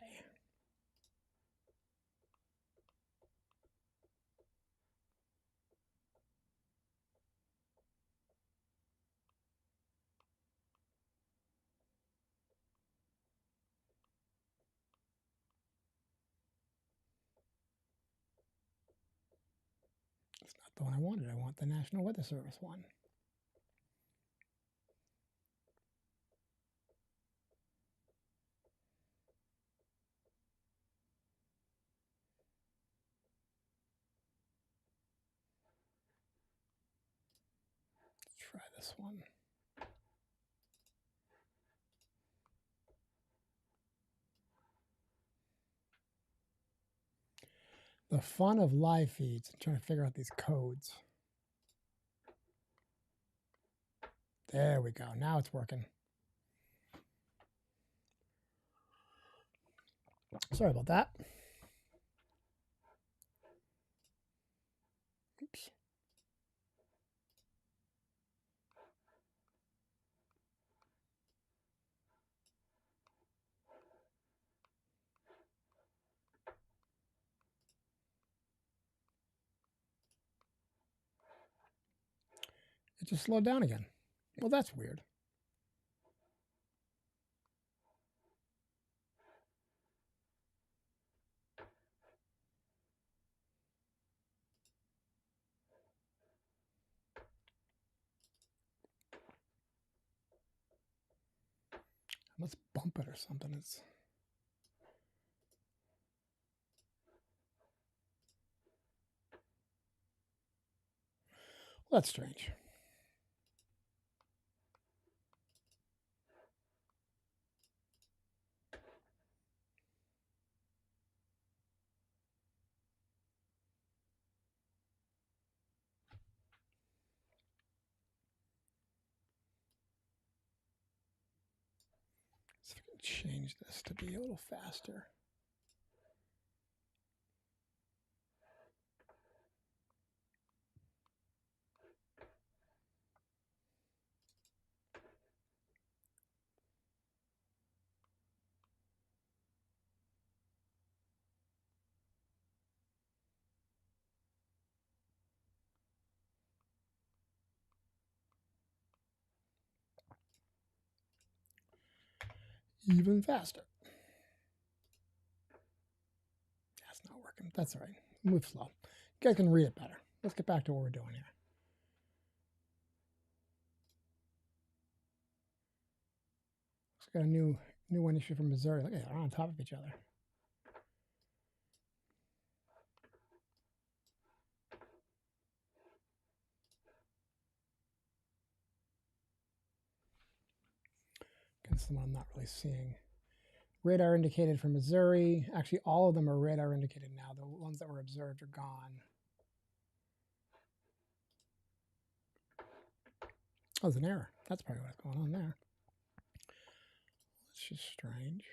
It's not the one I wanted. I want the National Weather Service one. Let's try this one. The fun of live feeds and trying to figure out these codes. There we go. Now it's working. Sorry about that. Oops. It just slowed down again. Well, that's weird. Let's bump it or something. Well, that's strange. Let's see if we can change this to be a little faster. Even faster. That's not working. That's all right. Move slow. You guys can read it better. Let's get back to what we're doing here. Let's got a new one issue from Missouri. Look at it, they're on top of each other. Against the one I'm not really seeing. Radar indicated for Missouri. Actually, all of them are radar indicated now. The ones that were observed are gone. Oh, there's an error. That's probably what's going on there. It's just strange.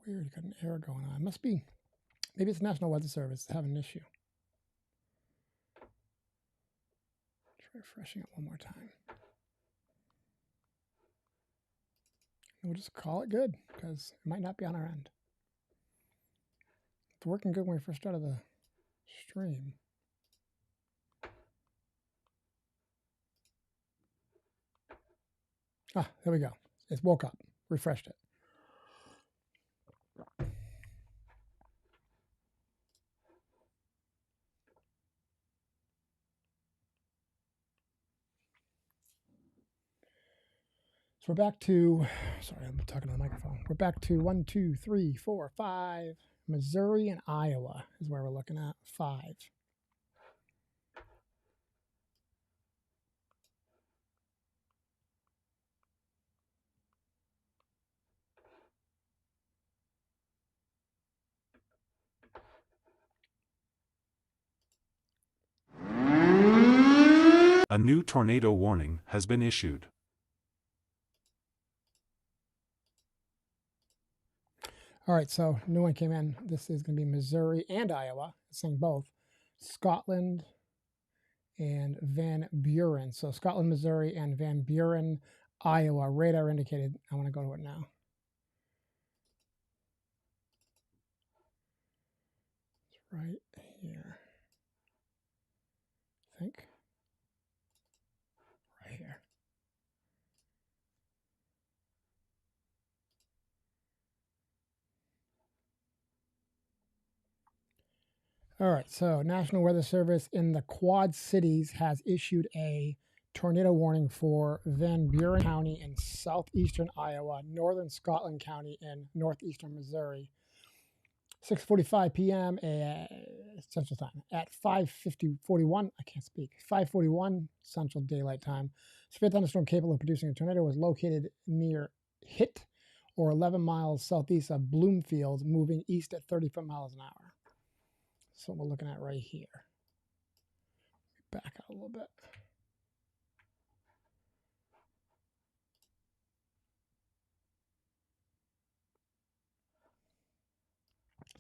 Weird, got an error going on. Must be, maybe it's National Weather Service having an issue. Try refreshing it one more time. And we'll just call it good because it might not be on our end. It's working good when we first started the stream. Ah, there we go. It woke up, refreshed it. So we're back to, sorry, I'm talking to the microphone. We're back to 1, 2, 3, 4, 5. Missouri and Iowa is where we're looking at. 5. A new tornado warning has been issued. All right, so new one came in. This is going to be Missouri and Iowa. It's saying both. Scotland and Van Buren. So Scotland, Missouri, and Van Buren, Iowa. Radar indicated. I want to go to it now. It's right here. I think. Right here. All right, so National Weather Service in the Quad Cities has issued a tornado warning for Van Buren County in southeastern Iowa, northern Scotland County, and northeastern Missouri. 6:45 p.m. Central Time at 5:41. I can't speak. 5:41 Central Daylight Time. Severe thunderstorm capable of producing a tornado was located near Hitt, or 11 miles southeast of Bloomfield, moving east at 30 miles an hour. That's what we're looking at right here. Back out a little bit.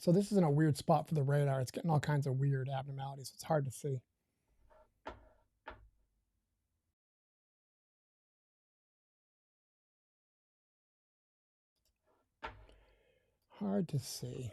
So this is in a weird spot for the radar. It's getting all kinds of weird abnormalities. It's hard to see. Hard to see.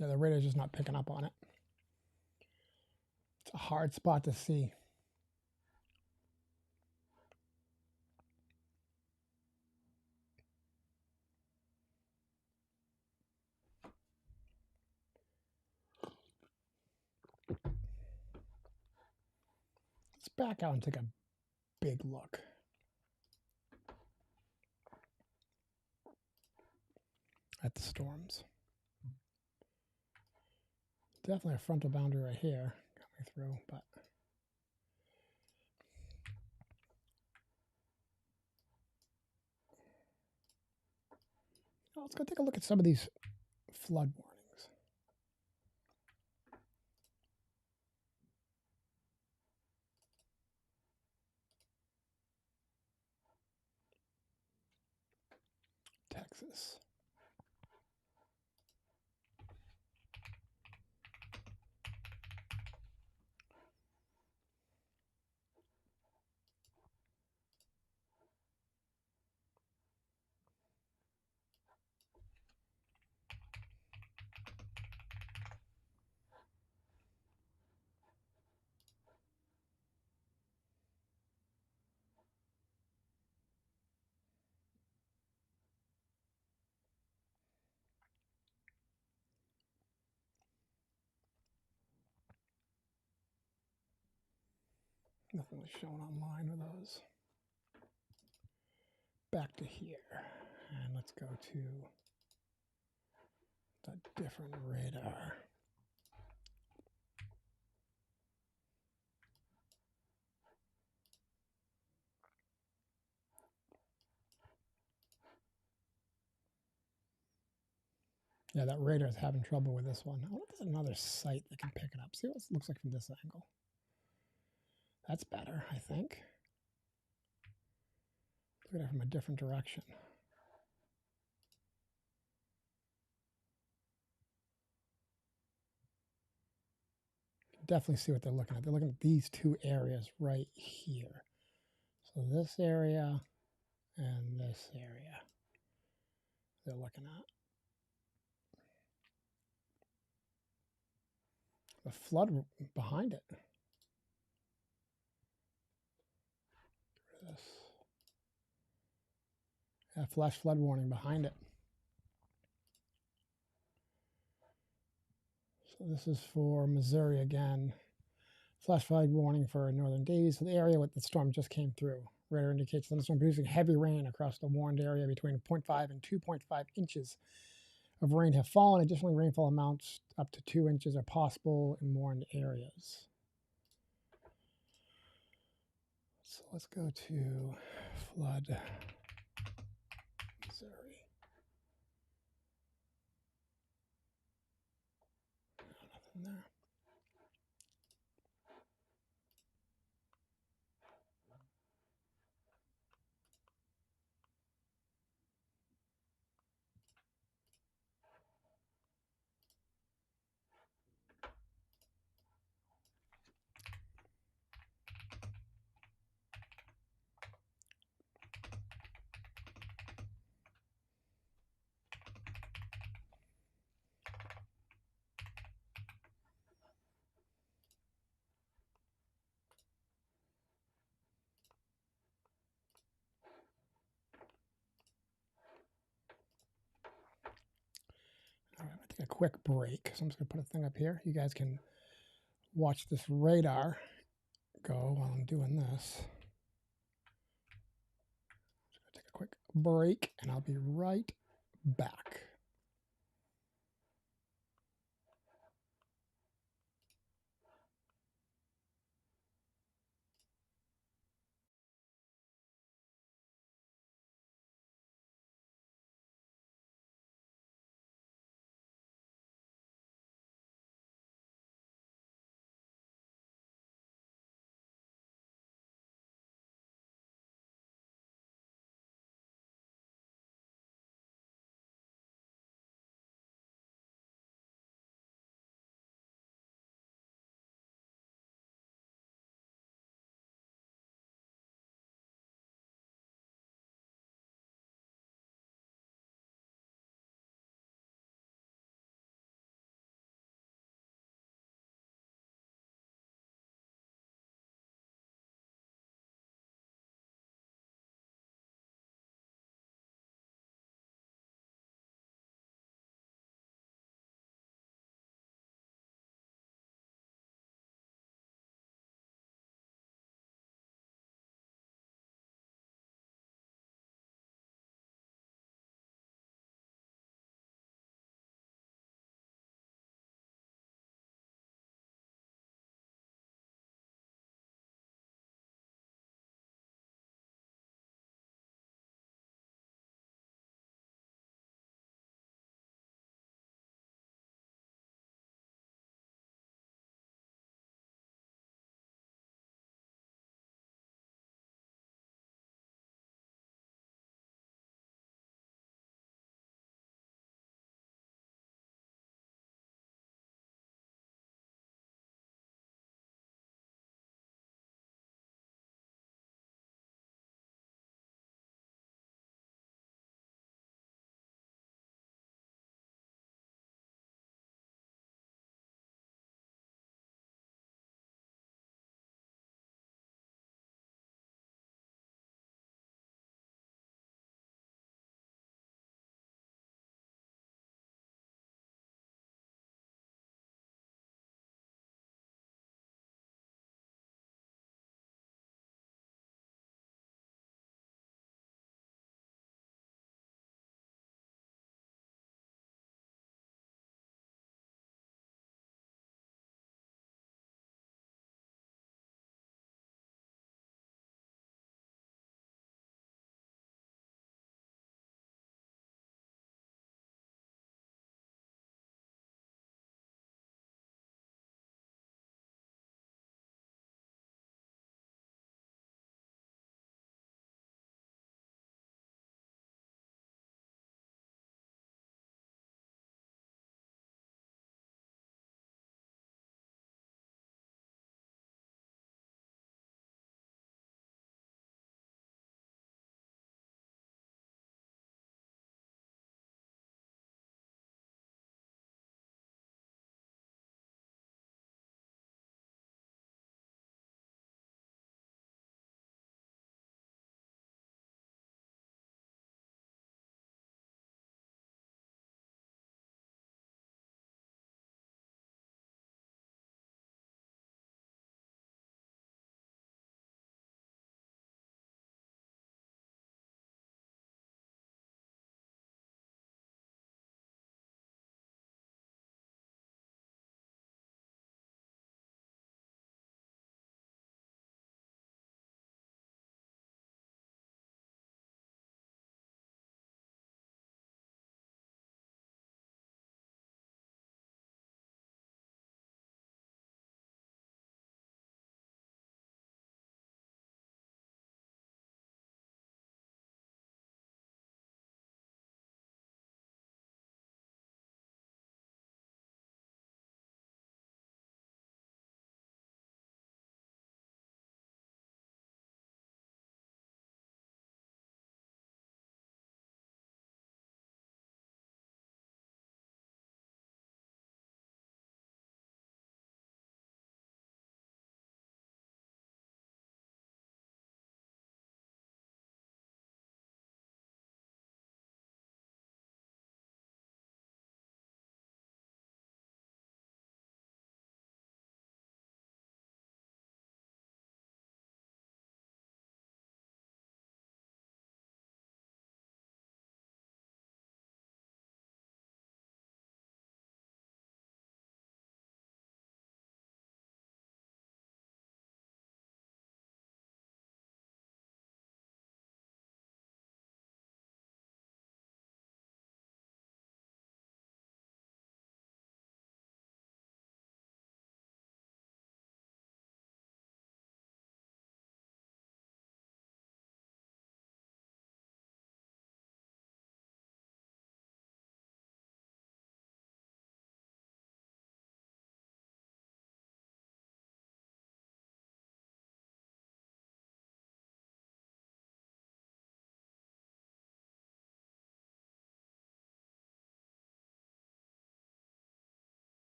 Yeah, the radar's just not picking up on it. It's a hard spot to see. Let's back out and take a big look. At the storms. Definitely a frontal boundary right here coming through, but let's go take a look at some of these flood warnings. Texas. Nothing was shown online with those. Back to here. And let's go to the different radar. Yeah, that radar is having trouble with this one. I wonder if there's another site that can pick it up. See what it looks like from this angle. That's better, I think. Look at it from a different direction. Definitely see what they're looking at. They're looking at these two areas right here. So this area and this area they're looking at. The flood behind it. Get rid of this. Yeah, flash flood warning behind it. So this is for Missouri again. Flash flood warning for northern Davies. So the area with the storm just came through. Radar indicates thunderstorm producing heavy rain across the warned area between 0.5 and 2.5 inches of rain have fallen. Additionally, rainfall amounts up to 2 inches are possible in warned areas. So let's go to flood, Missouri. Nothing there. All right, I'm going to take a quick break. So I'm just going to put a thing up here. You guys can watch this radar go while I'm doing this. Just going to take a quick break, and I'll be right back.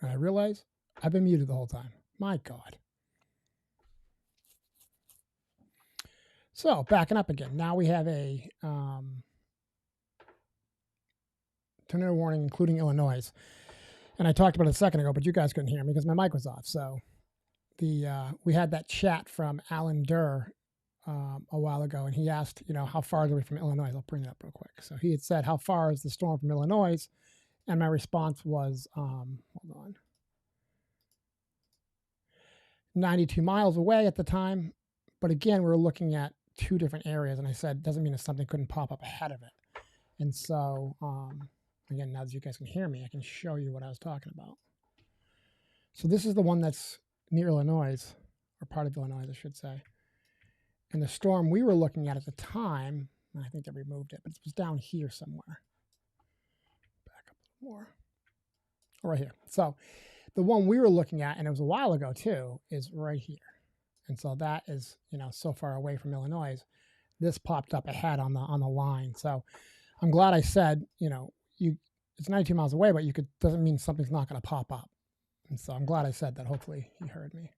And I realize I've been muted the whole time. My God. So backing up again. Now we have a tornado warning, including Illinois. And I talked about it a second ago, but you guys couldn't hear me because my mic was off. So we had that chat from Alan Durr a while ago, and he asked, how far are we from Illinois? I'll bring it up real quick. So he had said, how far is the storm from Illinois? And my response was, hold on, 92 miles away at the time. But again, we were looking at two different areas, and I said, doesn't mean that something couldn't pop up ahead of it. And so, again, now that you guys can hear me, I can show you what I was talking about. So this is the one that's near Illinois, or part of Illinois, I should say. And the storm we were looking at the time, I think they removed it, but it was down here somewhere. Back up a little more. Oh, right here. So the one we were looking at, and it was a while ago too, is right here. And so that is, so far away from Illinois. This popped up ahead on the line. So I'm glad I said, it's 92 miles away, but doesn't mean something's not going to pop up. And so I'm glad I said that. Hopefully he heard me.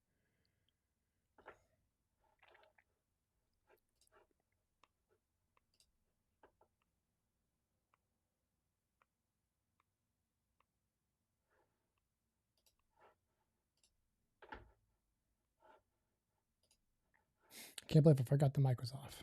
Can't believe I forgot the mic was off.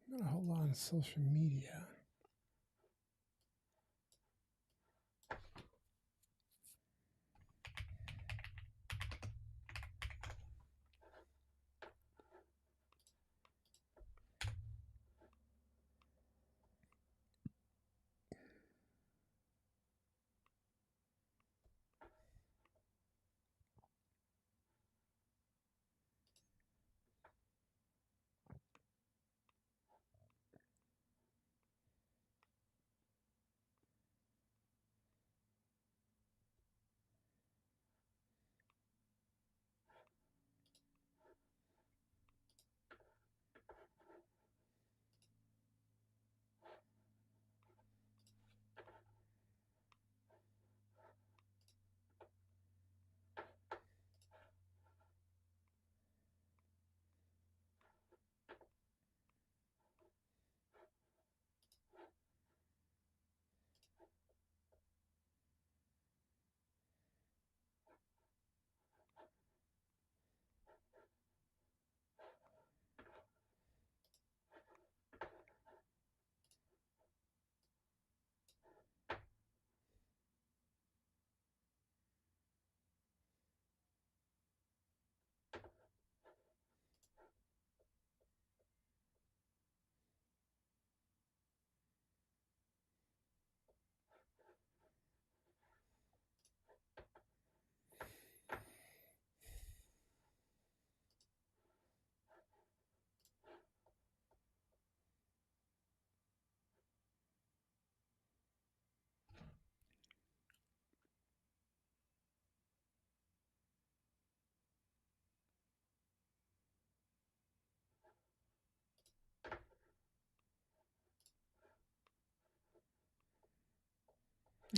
I'm gonna hold on social media.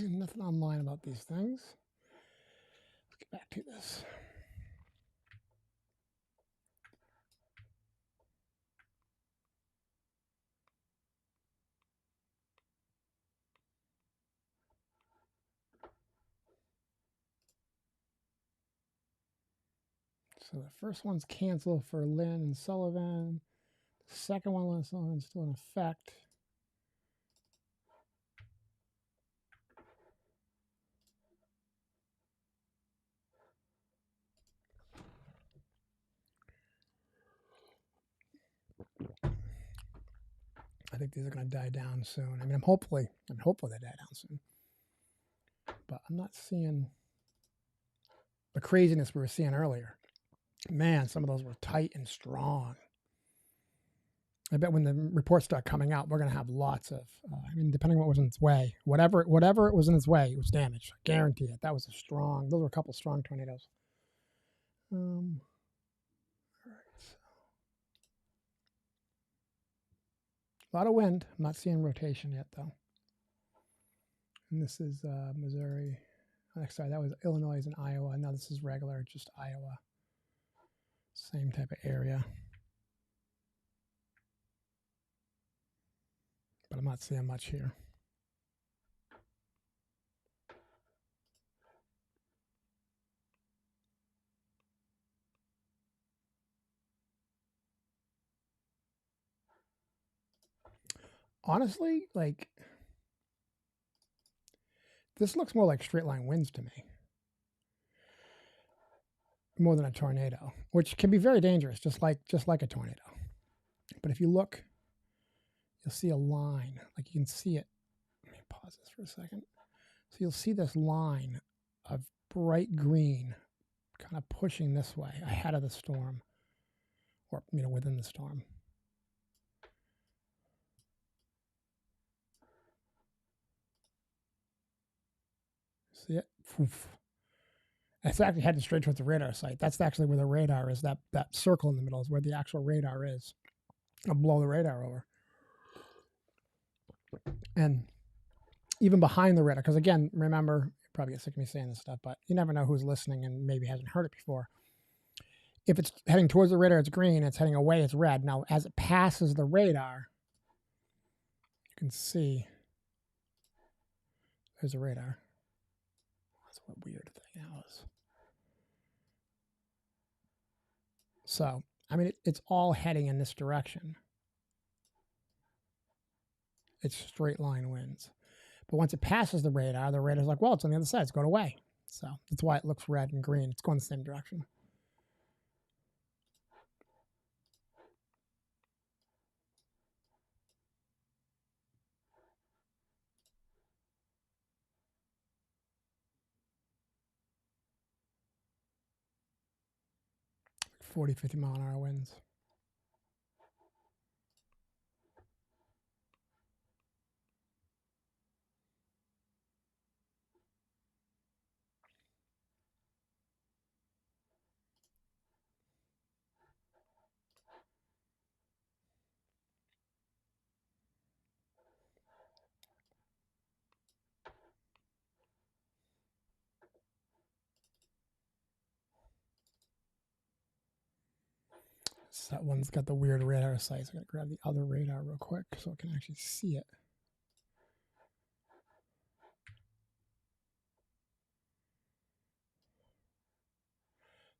Nothing online about these things. Let's get back to this. So the first one's canceled for Lynn and Sullivan. The second one, Lynn and Sullivan, is still in effect. I think these are going to die down soon. I mean, I'm hopeful they die down soon. but I'm not seeing the craziness we were seeing earlier. Man, some of those were tight and strong. I bet when the reports start coming out, we're going to have lots of, I mean, depending on what was in its way, whatever it was in its way, it was damaged. I guarantee it. That was those were a couple strong tornadoes. All right. A lot of wind. I'm not seeing rotation yet, though. And this is Missouri. Oh, sorry, that was Illinois and Iowa. Now this is regular, just Iowa. Same type of area. But I'm not seeing much here. Honestly, like, this looks more like straight line winds to me. More than a tornado, which can be very dangerous, just like a tornado. But if you look, you'll see a line, like you can see it. Let me pause this for a second. So you'll see this line of bright green kind of pushing this way ahead of the storm, or within the storm. See it? Oof. It's actually heading straight towards the radar site. That's actually where the radar is. That circle in the middle is where the actual radar is. I'll blow the radar over. And even behind the radar, because again, remember, you probably get sick of me saying this stuff, but you never know who's listening and maybe hasn't heard it before. If it's heading towards the radar, it's green. It's heading away, it's red. Now, as it passes the radar, you can see there's a radar. That's what weird thing that was. So, I mean, it's all heading in this direction. It's straight line winds. But once it passes the radar's like, well, it's on the other side. It's going away. So that's why it looks red and green. It's going the same direction. Like 40, 50 mile an hour winds. So that one's got the weird radar sights. I gotta grab the other radar real quick so I can actually see it.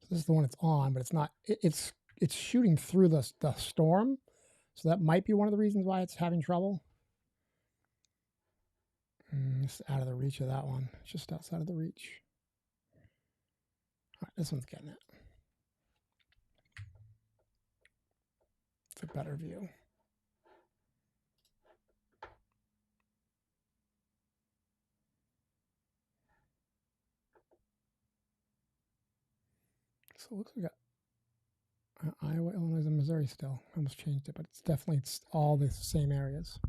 So this is the one it's on, but it's not. It's shooting through the storm, so that might be one of the reasons why it's having trouble. It's out of the reach of that one. It's just outside of the reach. All right, this one's getting it. It's a better view. So it looks like we got Iowa, Illinois, and Missouri still. I almost changed it, but it's all the same areas.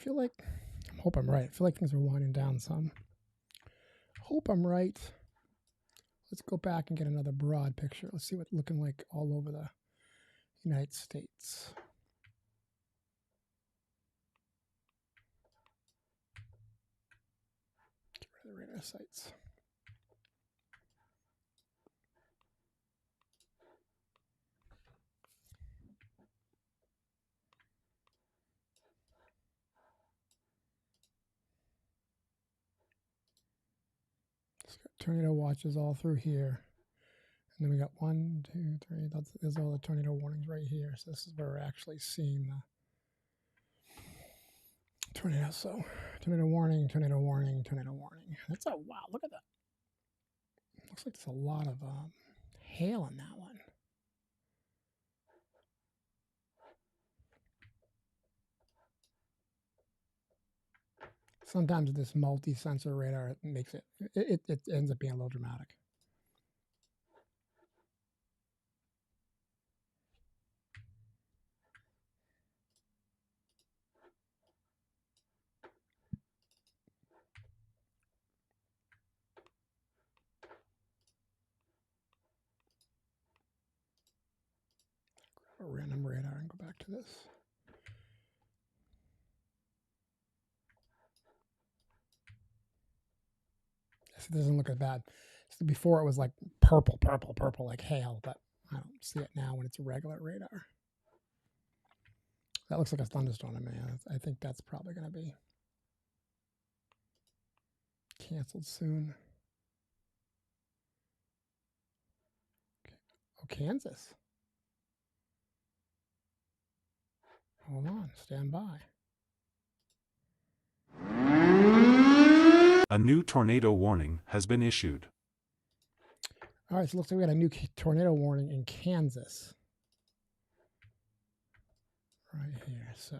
I hope I'm right. I feel like things are winding down some. Hope I'm right. Let's go back and get another broad picture. Let's see what's looking like all over the United States. Get rid of the radar sites. tornado watches all through here. And then we got 1, 2, 3. There's all the tornado warnings right here. So this is where we're actually seeing the tornado. So tornado warning, tornado warning, tornado warning. That's a wow. Look at that. Looks like there's a lot of hail in that one. Sometimes this multi-sensor radar makes it ends up being a little dramatic. A random radar and go back to this. This doesn't look as bad. So before it was like purple, like hail, but I don't see it now when it's a regular radar. That looks like a thunderstorm to me. I think that's probably going to be canceled soon. Okay. Oh, Kansas. Hold on, stand by. A new tornado warning has been issued. All right, so it looks like we got a new tornado warning in Kansas. Right here, so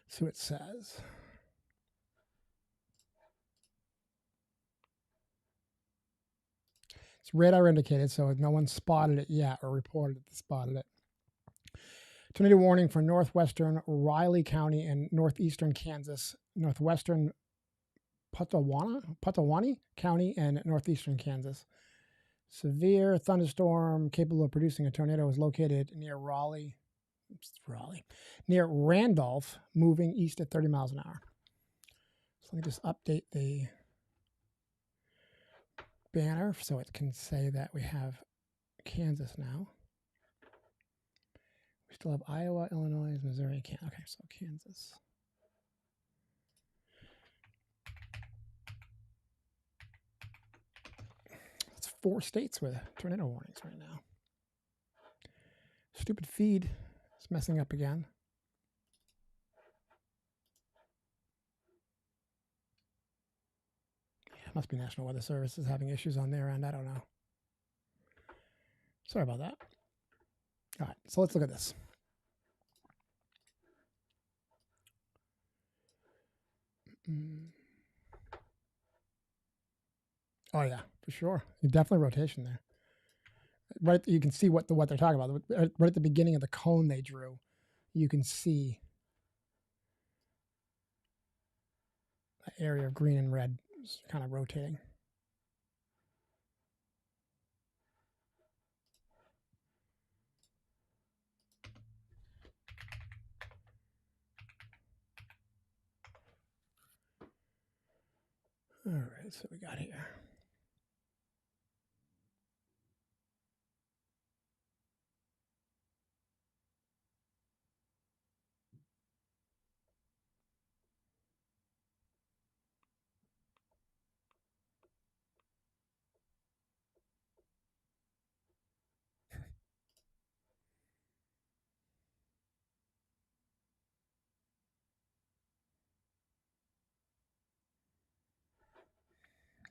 see what it says. It's radar indicated, so no one spotted it yet or reported that they spotted it. Tornado warning for northwestern Riley County and northeastern Kansas, northwestern Potawatomi County, and northeastern Kansas. Severe thunderstorm capable of producing a tornado is located near near Randolph, moving east at 30 miles an hour. So let me just update the banner so it can say that we have Kansas now. We still have Iowa, Illinois, Missouri, Kansas. Okay, so Kansas. It's 4 states with tornado warnings right now. Stupid feed is messing up again. Yeah, it must be National Weather Service is having issues on their end. I don't know. Sorry about that. All right, so let's look at this. Oh yeah, for sure. Definitely rotation there. Right, you can see what they're talking about. Right at the beginning of the cone they drew, you can see that area of green and red is kind of rotating. All right, so we got here.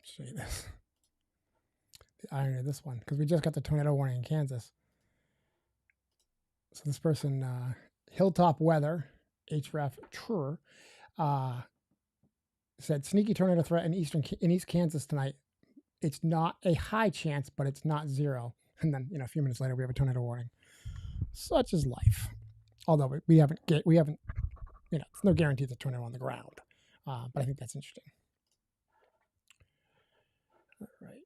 Show you this. The irony of this one, because we just got the tornado warning in Kansas. So this person, Hilltop Weather, HREF Trur, said sneaky tornado threat in East Kansas tonight. It's not a high chance, but it's not zero. And then a few minutes later, we have a tornado warning. Such is life. Although we haven't, it's no guarantee it's a tornado on the ground. But I think that's interesting. All right.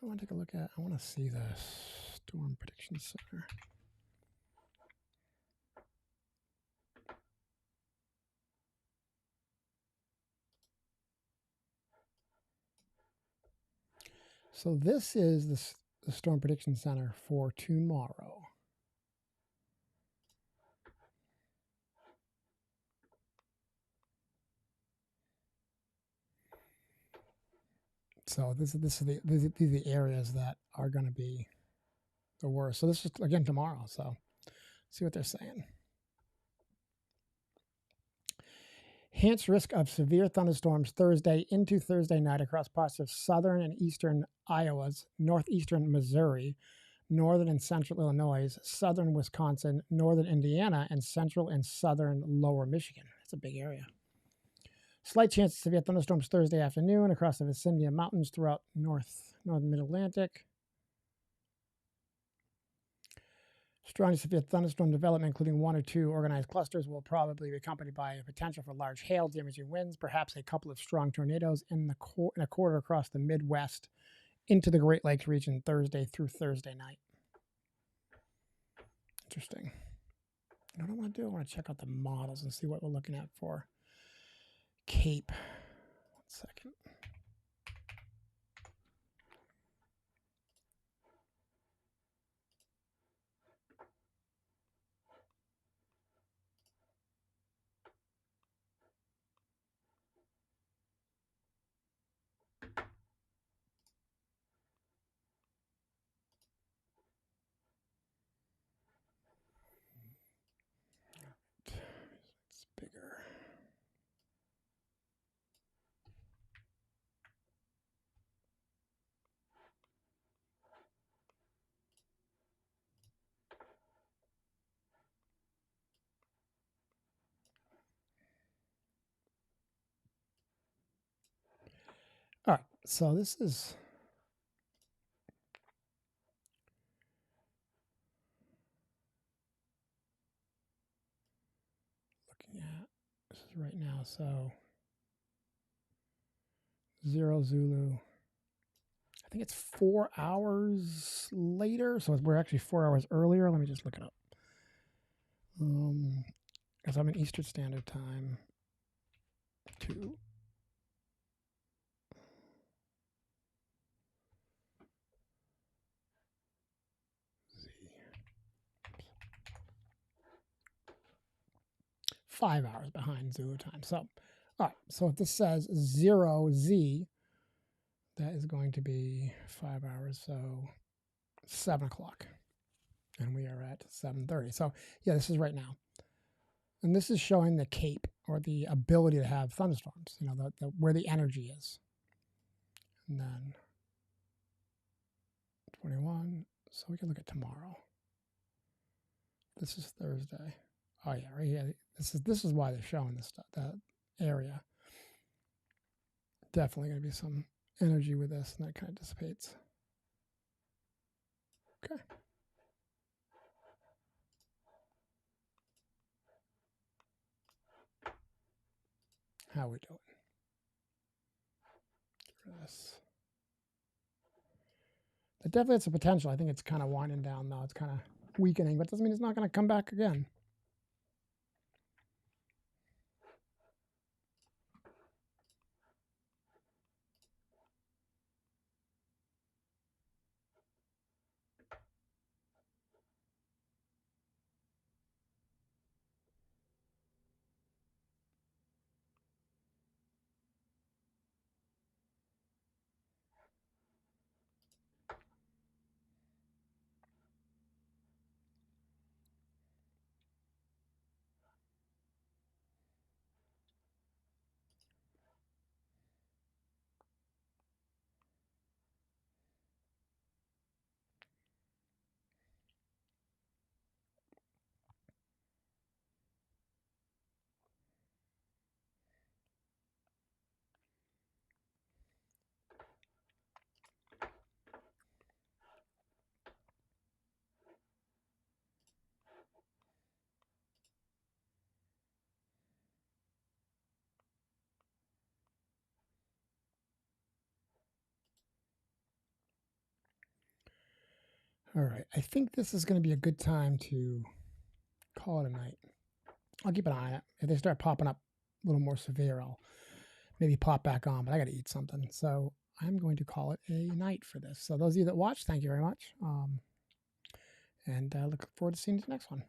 I want to take a look at, I want to see the Storm Prediction Center. So this is the Storm Prediction Center for tomorrow. So these are the areas that are going to be the worst. So this is again tomorrow. So see what they're saying. Enhanced risk of severe thunderstorms Thursday into Thursday night across parts of southern and eastern Iowa's, northeastern Missouri, northern and central Illinois, southern Wisconsin, northern Indiana, and central and southern lower Michigan. That's a big area. Slight chance of severe thunderstorms Thursday afternoon across the vicinity of mountains throughout northern mid-Atlantic. Strong to severe thunderstorm development, including 1 or 2 organized clusters, will probably be accompanied by a potential for large hail, damaging winds, perhaps a couple of strong tornadoes in a quarter across the Midwest into the Great Lakes region Thursday through Thursday night. Interesting. You know what I want to do? I want to check out the models and see what we're looking at for Cape. 1 second. It's bigger. All right, so this is looking at, this is right now, so 0 Zulu. I think it's 4 hours later, so we're actually 4 hours earlier. Let me just look it up. Because I'm in Eastern Standard Time. 2. Z. 5 hours behind Zulu time. So, all right. So if this says 0 Z, that is going to be 5 hours. So 7 o'clock. And we are at 7:30. So yeah, this is right now. And this is showing the Cape, or the ability to have thunderstorms, you know, where the energy is. And then 21. So we can look at tomorrow. This is Thursday. Oh yeah, right here. This is why they're showing this stuff, that area. Definitely going to be some energy with this, and that kind of dissipates. Okay. How we doing? Get rid of this. It definitely has some potential. I think it's kind of winding down now. It's kind of weakening, but it doesn't mean it's not going to come back again. All right. I think this is going to be a good time to call it a night. I'll keep an eye on it. If they start popping up a little more severe, I'll maybe pop back on, but I got to eat something. So I'm going to call it a night for this. So those of you that watch, thank you very much. And look forward to seeing you next one.